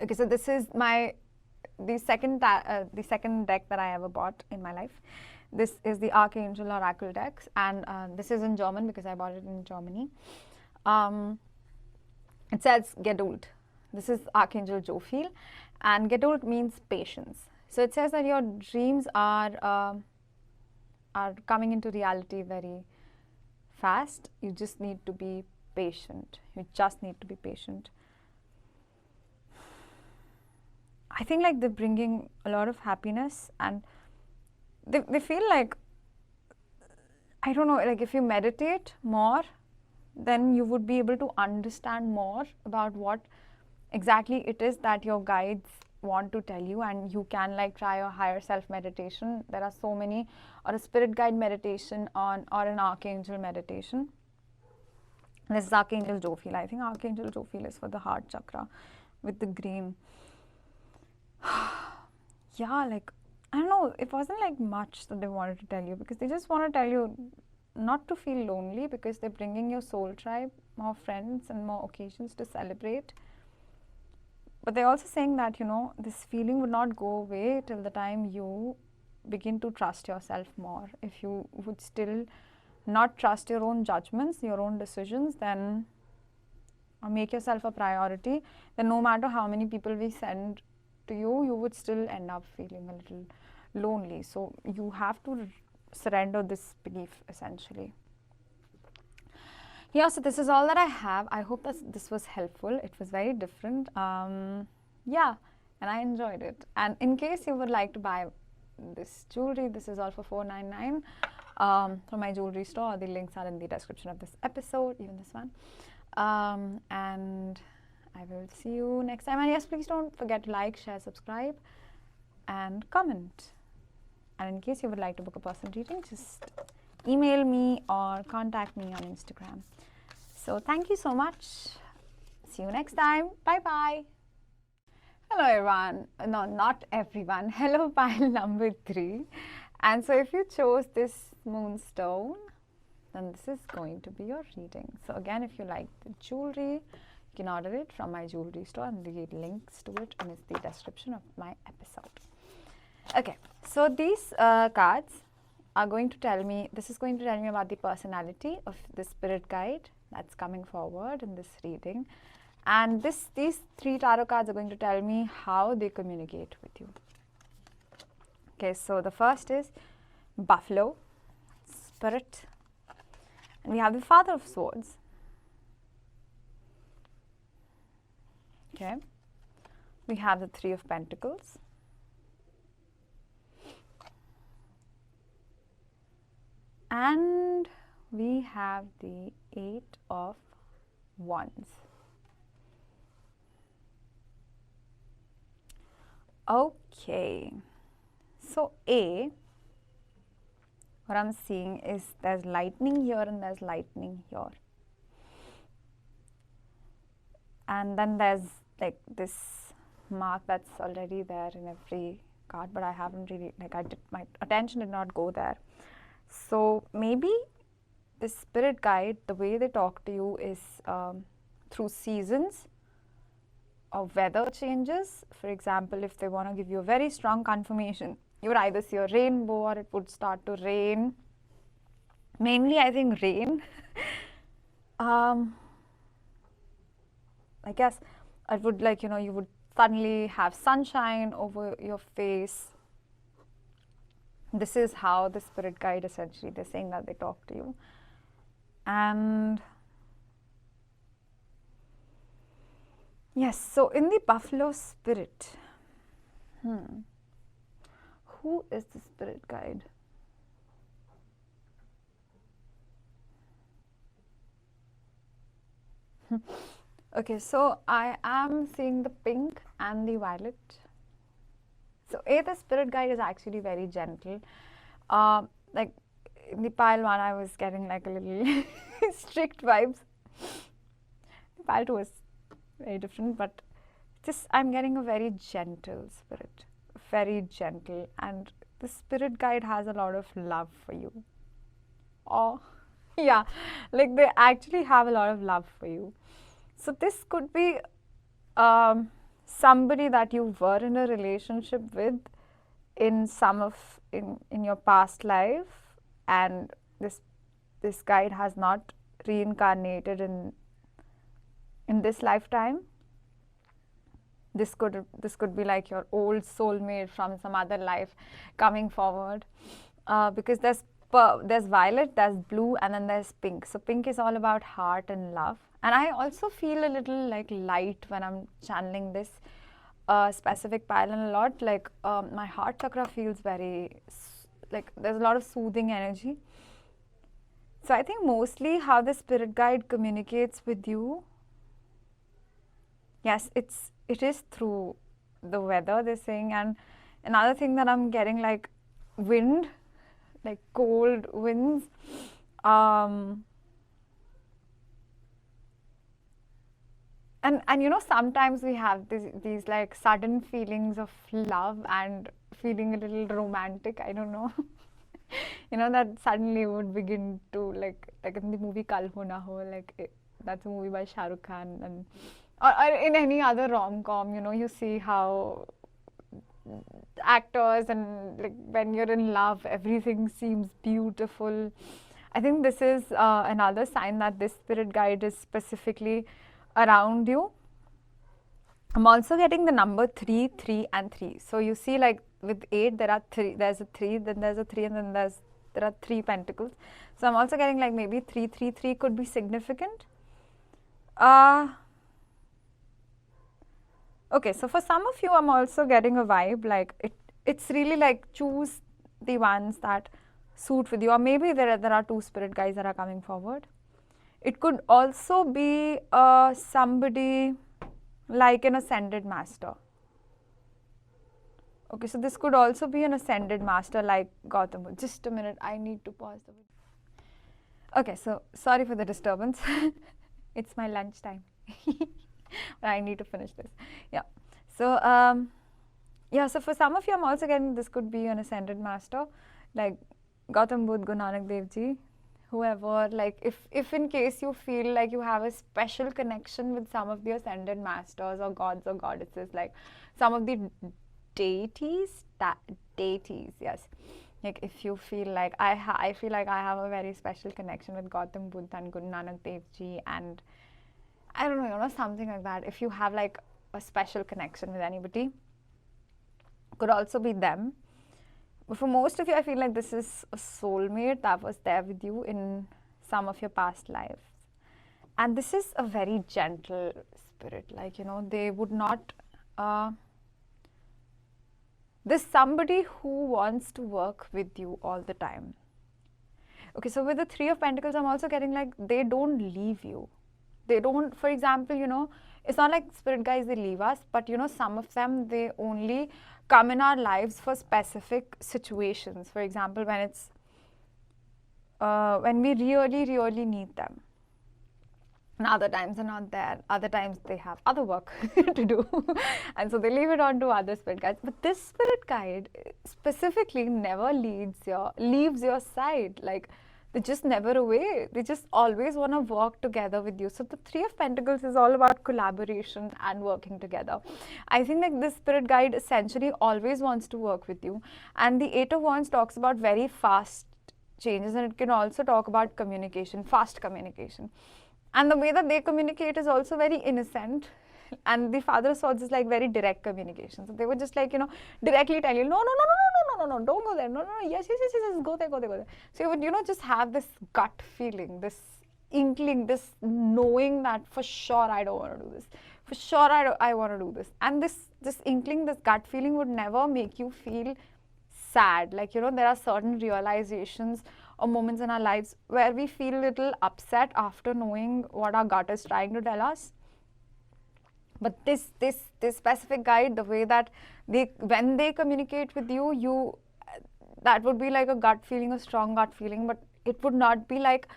Okay, so this is the second deck that I ever bought in my life. This is the Archangel Oracle deck, and this is in German because I bought it in Germany. It says Geduld. This is Archangel Jophiel, and Geduld means patience. So it says that your dreams are coming into reality very fast. You just need to be patient. You just need to be patient. I think like they're bringing a lot of happiness, and they feel like, I don't know, like if you meditate more, then you would be able to understand more about what exactly it is that your guides want to tell you, and you can like try a higher self meditation. There are so many, or a spirit guide meditation on, or an archangel meditation. This is Archangel Jophiel. I think Archangel Jophiel is for the heart chakra with the green. Yeah, like, I don't know, it wasn't like much that they wanted to tell you, because they just want to tell you not to feel lonely, because they're bringing your soul tribe, more friends and more occasions to celebrate. But they're also saying that, you know, this feeling would not go away till the time you begin to trust yourself more. If you would still not trust your own judgments, your own decisions, then or make yourself a priority, then no matter how many people we send to you, you would still end up feeling a little lonely. So you have to surrender this belief essentially. Yeah, so this is all that I have. I hope that this was helpful. It was very different. Yeah, and I enjoyed it. And in case you would like to buy this jewelry, this is all for $499 from my jewelry store. The links are in the description of this episode, even this one. And I will see you next time. And yes, please don't forget to like, share, subscribe, and comment. And in case you would like to book a personal reading, just email me or contact me on Instagram. So thank you so much. See you next time. Bye bye. Hello everyone. No, not everyone. Hello pile number 3. And so if you chose this Moonstone, then this is going to be your reading. So again, if you like the jewelry, you can order it from my jewelry store, and the links to it in the description of my episode. Okay, so these cards are going to tell me, this is going to tell me about the personality of the spirit guide that's coming forward in this reading. And these 3 tarot cards are going to tell me how they communicate with you. Okay, so the first is Buffalo, Spirit, and we have the Father of Swords. Okay, we have the 3 of Pentacles, and we have the 8 of Wands. Okay, so what I'm seeing is there's lightning here and there's lightning here. And then there's like this mark that's already there in every card, but I haven't really, like, my attention did not go there. So maybe the spirit guide, the way they talk to you is through seasons or weather changes. For example, if they want to give you a very strong confirmation, you would either see a rainbow or it would start to rain. Mainly, I think rain. I guess it would, like, you know, you would suddenly have sunshine over your face. This is how the spirit guide, essentially, they're saying that they talk to you. And yes, so in the Buffalo Spirit, who is the spirit guide? Okay, so I am seeing the pink and the violet. So the spirit guide is actually very gentle. Like in the pile 1, I was getting like a little strict vibes. The pile 2 is very different, but just I'm getting a very gentle spirit, very gentle, and the spirit guide has a lot of love for you. Oh, yeah, like they actually have a lot of love for you. So this could be somebody that you were in a relationship with in in your past life, and this guide has not reincarnated in this lifetime. This could be like your old soulmate from some other life coming forward, because there's violet, there's blue, and then there's pink. So pink is all about heart and love. And I also feel a little like light when I'm channeling this specific pile, and a lot like my heart chakra feels very like there's a lot of soothing energy. So I think mostly how the spirit guide communicates with you, yes, it is through the weather, they're saying. And another thing that I'm getting, like wind, like cold winds. And you know, sometimes we have these like sudden feelings of love and feeling a little romantic, I don't know. You know, that suddenly would begin to like in the movie Kal Ho Na Ho, that's a movie by Shah Rukh Khan. And or in any other rom-com, you know, you see how actors, and like when you're in love, everything seems beautiful. I think this is another sign that this spirit guide is specifically around you. I'm also getting the number 3, 3, and 3. So you see, like with 8, there are 3. There's a 3, then there's a 3, and then there are 3 pentacles. So I'm also getting like maybe 3, 3, 3 could be significant. Okay, so for some of you, I'm also getting a vibe like it's really like choose the ones that suit with you, or maybe there are 2 spirit guides that are coming forward. It could also be somebody like an ascended master. Okay, so this could also be an ascended master like Gautam Buddha. Just a minute, I need to pause the video. Okay, so sorry for the disturbance. It's my lunch time. But I need to finish this. Yeah. So, yeah, so for some of you, I'm also getting this could be an ascended master like Gautam Buddha, Guru Nanak Dev Ji, whoever. Like if in case you feel like you have a special connection with some of the ascended masters or gods or goddesses, like some of the deities, yes. Like if you feel like I feel like I have a very special connection with Gautam Buddha and Guru Nanak Dev Ji, and I don't know, you know, something like that. If you have like a special connection with anybody, could also be them. But for most of you, I feel like this is a soulmate that was there with you in some of your past lives. And this is a very gentle spirit. Like, you know, they would not... there's somebody who wants to work with you all the time. Okay, so with the 3 of Pentacles, I'm also getting like they don't leave you. They don't, for example, you know, it's not like spirit guides, they leave us, but you know, some of them, they only come in our lives for specific situations. For example, when it's, when we really, really need them. And other times they're not there. Other times they have other work to do. And so they leave it on to other spirit guides. But this spirit guide specifically never leaves your side. Like, they're just never away. They just always want to work together with you. So the 3 of Pentacles is all about collaboration and working together. I think like this spirit guide essentially always wants to work with you. And the 8 of Wands talks about very fast changes, and it can also talk about communication, fast communication. And the way that they communicate is also very innocent. And the Father of Swords is like very direct communication. So they would just like, you know, directly tell you, no, don't go there. No, yes, go there. So you would, you know, just have this gut feeling, this inkling, this knowing that for sure I don't want to do this. For sure I want to do this. And this inkling, this gut feeling would never make you feel sad. Like, you know, there are certain realizations or moments in our lives where we feel a little upset after knowing what our gut is trying to tell us. But this specific guide, the way that when they communicate with you, that would be like a gut feeling, a strong gut feeling, but it would not be like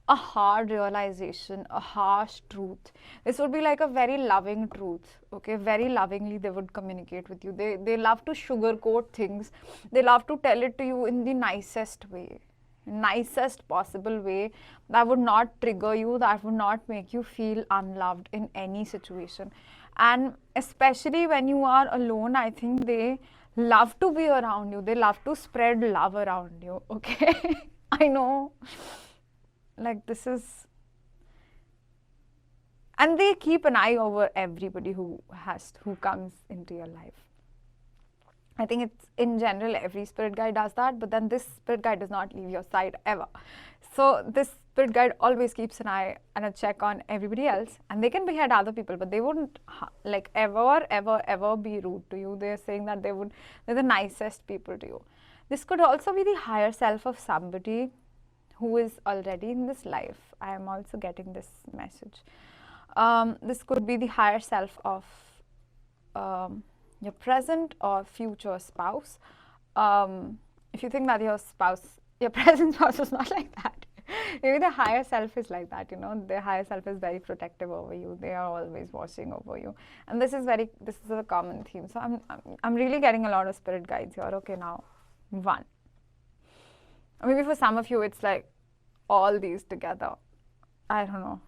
a hard realization, a harsh truth. This would be like a very loving truth, okay? Very lovingly they would communicate with you. They love to sugarcoat things. They love to tell it to you in the nicest way, nicest possible way that would not trigger you, that would not make you feel unloved in any situation. And especially when you are alone, I think they love to be around you. They love to spread love around you, okay? I know. Like this is, and they keep an eye over everybody who comes into your life. I think it's in general every spirit guide does that, but then this spirit guide does not leave your side ever. So this spirit guide always keeps an eye and a check on everybody else, and they can behead other people, but they wouldn't like ever be rude to you. They're saying that they're the nicest people to you. This could also be the higher self of somebody who is already in this life. I am also getting this message. This could be the higher self of your present or future spouse. If you think that your present spouse is not like that, maybe the higher self is like that. The higher self is very protective over you. They are always watching over you, and this is a common theme. So I'm really getting a lot of spirit guides here. Okay, now one. Maybe for some of you it's like all these together. I don't know.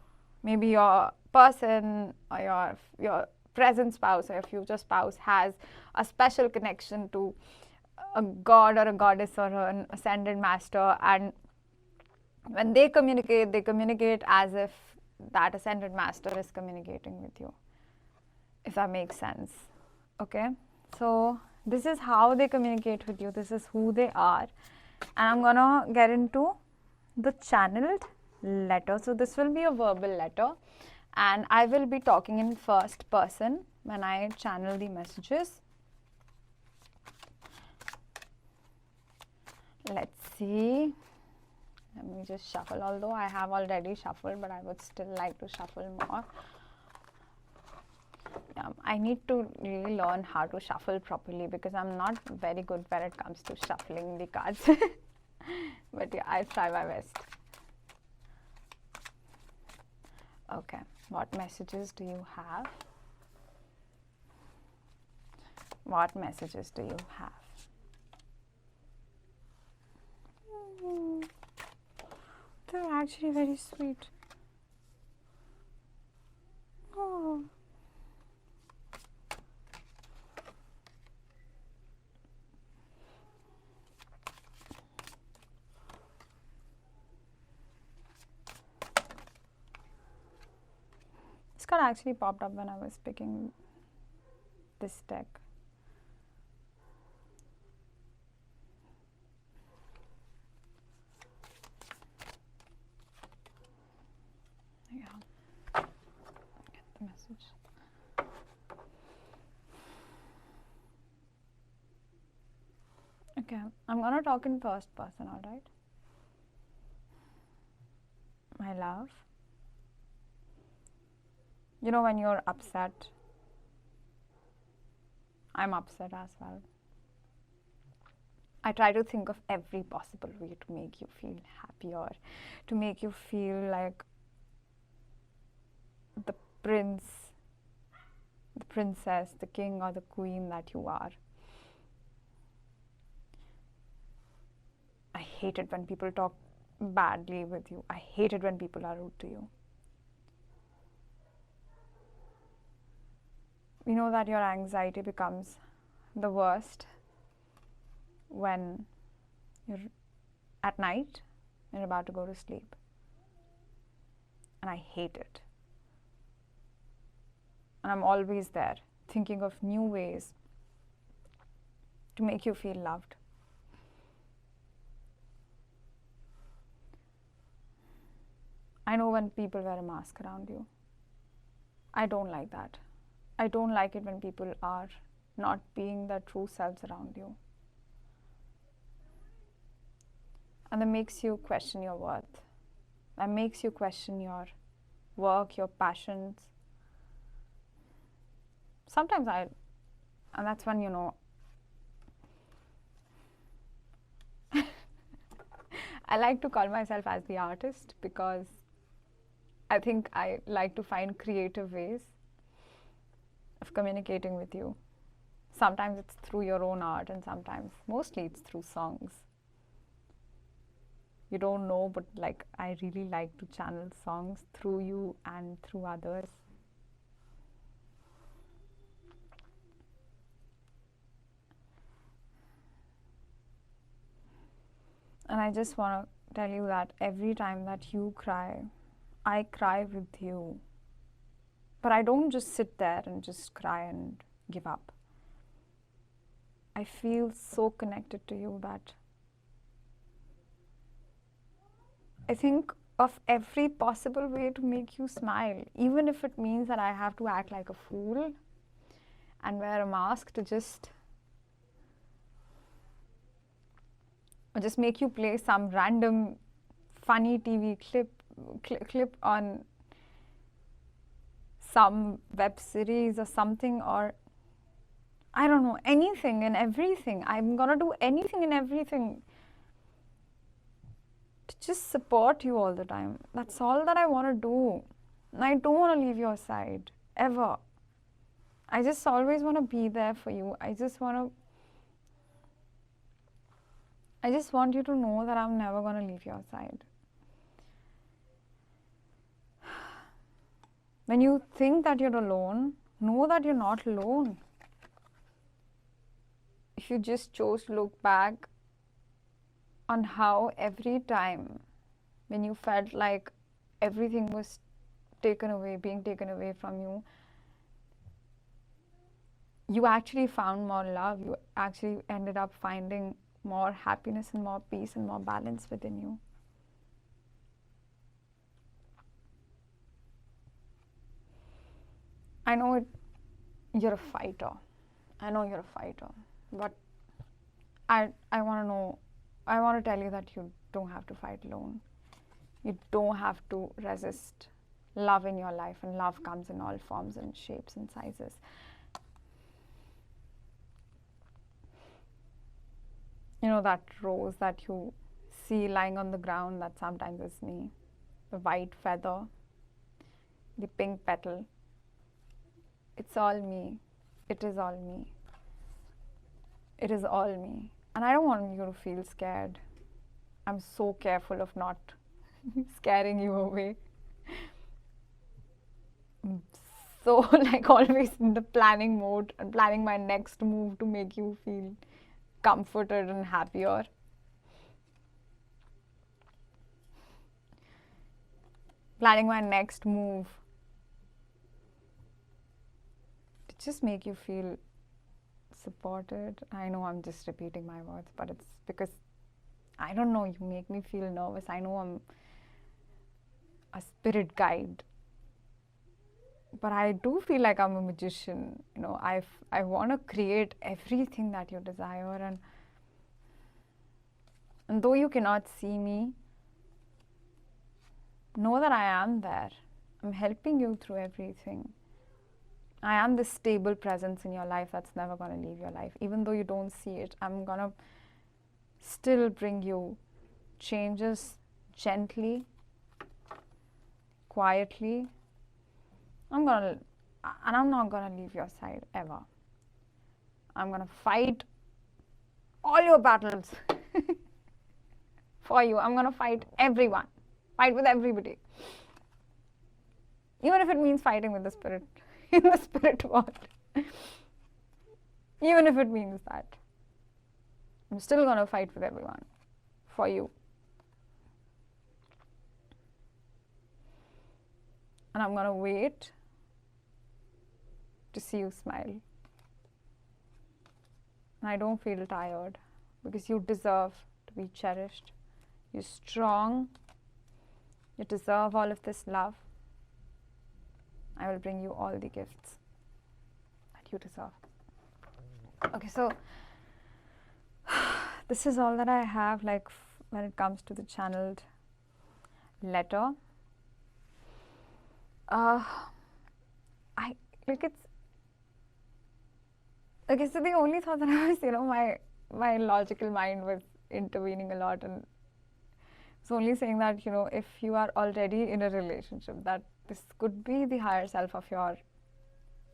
Maybe your person or your present spouse or your future spouse has a special connection to a god or a goddess or an ascended master, and when they communicate as if that ascended master is communicating with you, if that makes sense. Okay, so this is how they communicate with you. This is who they are, and I'm gonna get into the channeled letter. So this will be a verbal letter, and I will be talking in first person when I channel the messages. Let's see. Let me just shuffle, although I have already shuffled, but I would still like to shuffle more. Yeah, I need to really learn how to shuffle properly because I'm not very good when it comes to shuffling the cards. But yeah, I'll try my best. Okay, what messages do you have? What messages do you have? They're actually very sweet. Oh. This card actually popped up when I was picking this deck. Message. Okay, I'm gonna talk in first person, alright? My love, when you're upset, I'm upset as well. I try to think of every possible way to make you feel happy or to make you feel like the prince, the princess, the king or the queen that you are. I hate it when people talk badly with you. I hate it when people are rude to you. You know that your anxiety becomes the worst when you're at night, you're about to go to sleep. And I hate it. And I'm always there thinking of new ways to make you feel loved. I know when people wear a mask around you. I don't like that. I don't like it when people are not being their true selves around you. And that makes you question your worth. That makes you question your work, your passions. Sometimes and that's when, I like to call myself as the artist because I think I like to find creative ways of communicating with you. Sometimes it's through your own art and sometimes, mostly it's through songs. You don't know, but I really like to channel songs through you and through others. And I just want to tell you that every time that you cry, I cry with you. But I don't just sit there and just cry and give up. I feel so connected to you that I think of every possible way to make you smile, even if it means that I have to act like a fool and wear a mask to just make you play some random funny TV clip on some web series or something, or I don't know, anything and everything. I'm gonna do anything and everything to just support you all the time. That's all that I want to do. And I don't want to leave your side, ever. I just always want to be there for you. I just want you to know that I'm never going to leave your side. When you think that you're alone, know that you're not alone. If you just chose to look back on how every time when you felt like everything was being taken away from you, you actually found more love. You actually ended up finding more happiness and more peace and more balance within you. I know you're a fighter. I know you're a fighter. But I want to tell you that you don't have to fight alone. You don't have to resist love in your life, and love comes in all forms and shapes and sizes. You know that rose that you see lying on the ground, that sometimes is me. The white feather, the pink petal. It's all me. It is all me. It is all me. And I don't want you to feel scared. I'm so careful of not scaring you away. So like always in the planning mode and planning my next move to make you feel comforted and happier. Planning my next move to just make you feel supported. I know I'm just repeating my words, but it's because I don't know, you make me feel nervous. I know I'm a spirit guide, but I do feel like I'm a magician. You know, I want to create everything that you desire, and though you cannot see me, know that I am there. I'm helping you through everything. I am the stable presence in your life that's never going to leave your life. Even though you don't see it, I'm going to still bring you changes gently, quietly. I'm not going to leave your side ever. I'm going to fight all your battles for you. I'm going to fight everyone. Fight with everybody. Even if it means fighting with the spirit in the spirit world. Even if it means that. I'm still going to fight with everyone for you. And I'm going to wait to see you smile. And I don't feel tired because you deserve to be cherished. You're strong. You deserve all of this love. I will bring you all the gifts that you deserve. Okay, so this is all that I have, like when it comes to the channeled letter. So the only thought that I was, my logical mind was intervening a lot, and it's only saying that, if you are already in a relationship, that this could be the higher self of your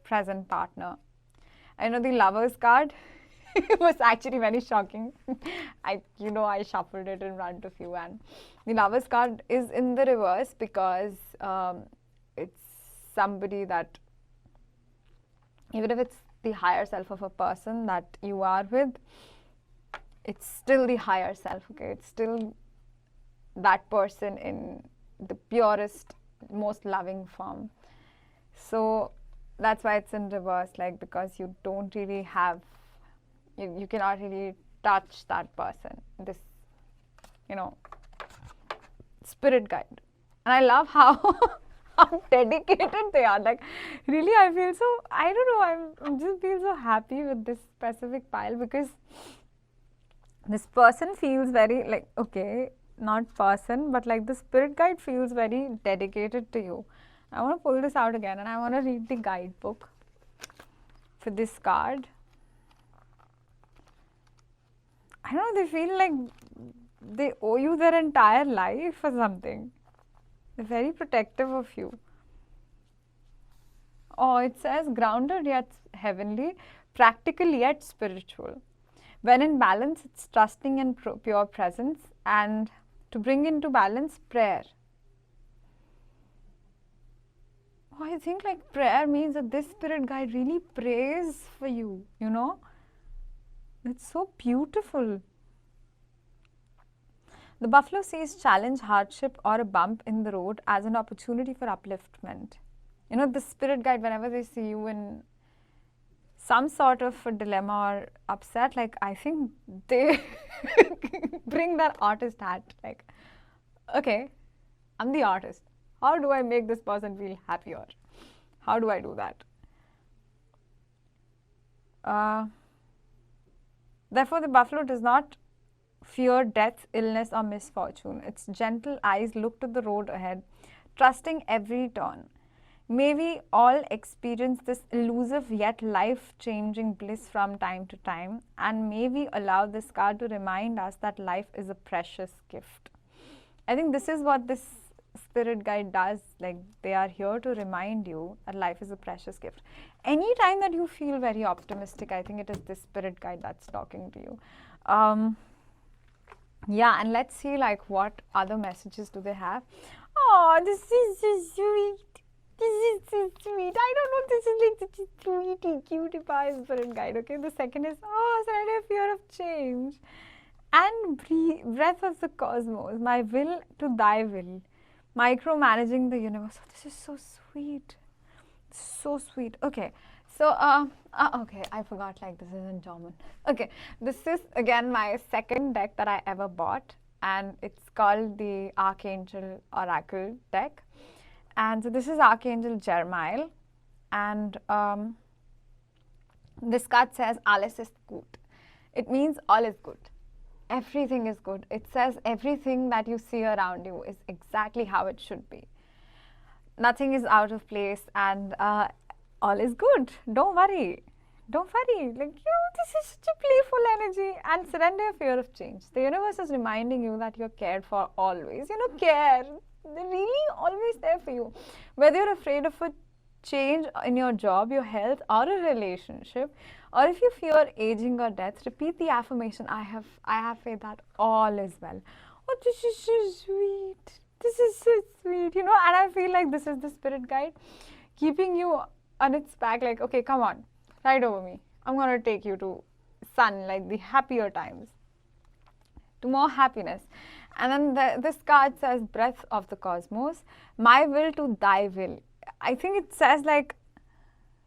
present partner. I know the Lovers card was actually very shocking. I shuffled it in front of you, and the Lovers card is in the reverse because it's somebody that, even if it's the higher self of a person that you are with, it's still the higher self, okay? It's still that person in the purest, most loving form. So that's why it's in reverse, like, because you don't really have, you cannot really touch that person, this, spirit guide. And I love how dedicated they are. Like, really, I feel so, I don't know, I just feel so happy with this specific pile, because this person feels very like, okay, not person, but like the spirit guide feels very dedicated to you. I want to pull this out again and I want to read the guidebook for this card. I don't know, they feel like they owe you their entire life or something. They're very protective of you. Oh, it says grounded yet heavenly, practical yet spiritual. When in balance, it's trusting in pure presence, and to bring into balance, prayer. Oh, I think like prayer means that this spirit guide really prays for you, you know. It's so beautiful. The buffalo sees challenge, hardship, or a bump in the road as an opportunity for upliftment. You know, the spirit guide, whenever they see you in some sort of a dilemma or upset, like I think they bring that artist hat. Like, okay, I'm the artist. How do I make this person feel happier? How do I do that? Therefore, the buffalo does not fear death, illness, or misfortune. Its gentle eyes look to the road ahead, trusting every turn. May we all experience this elusive yet life-changing bliss from time to time, and may we allow this card to remind us that life is a precious gift. I think this is what this spirit guide does. Like, they are here to remind you that life is a precious gift. Anytime that you feel very optimistic, I think it is this spirit guide that's talking to you. Yeah, and let's see like what other messages do they have. Oh, this is so sweet. This is so sweet. I don't know, this is like such a sweetie, cutie pie spirit guide. Okay, the second is, oh, surrender fear of change. And breath of the cosmos, my will to thy will. Micromanaging the universe. Oh, this is so sweet. So sweet. Okay. So, okay, I forgot like this is in German. Okay, this is again my second deck that I ever bought, and it's called the Archangel Oracle deck. And so this is Archangel Jeremiah, and this card says alles ist gut. It means all is good. Everything is good. It says everything that you see around you is exactly how it should be. Nothing is out of place, and all is good. Don't worry. Don't worry. Like, this is such a playful energy. And surrender your fear of change. The universe is reminding you that you're cared for always. Care. They're really always there for you. Whether you're afraid of a change in your job, your health, or a relationship, or if you fear aging or death, repeat the affirmation, I have faith that all is well. Oh, this is so sweet. This is so sweet, and I feel like this is the spirit guide keeping you on its back, like, okay, come on, ride over me. I'm going to take you to sun, like the happier times, to more happiness. And then this card says, breath of the cosmos, my will to thy will. I think it says like,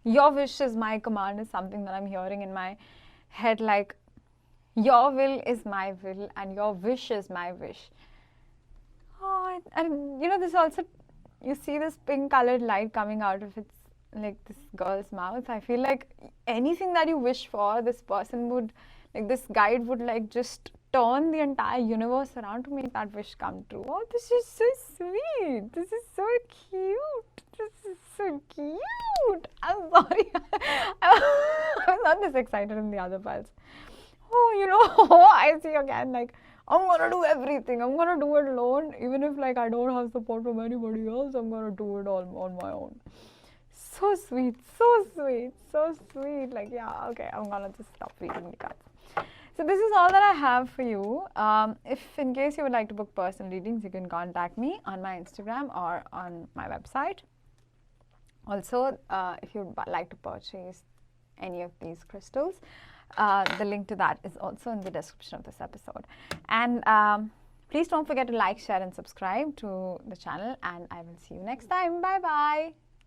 your wish is my command is something that I'm hearing in my head, like, your will is my will and your wish is my wish. Oh, and this also, you see this pink colored light coming out of its, like, this girl's mouth. I feel like anything that you wish for, this person would, like, this guide would like just turn the entire universe around to make that wish come true. Oh, this is so sweet. This is so cute. This is so cute. I'm sorry. I was not this excited in the other files. Oh, I see again, like, I'm gonna do everything. I'm gonna do it alone. Even if like I don't have support from anybody else, I'm gonna do it all on my own. So sweet, so sweet, so sweet. Like, yeah, okay, I'm gonna just stop reading the cards. So this is all that I have for you. If in case you would like to book personal readings, you can contact me on my Instagram or on my website. Also, if you'd like to purchase any of these crystals, the link to that is also in the description of this episode. And please don't forget to like, share and subscribe to the channel, and I will see you next time. Bye bye.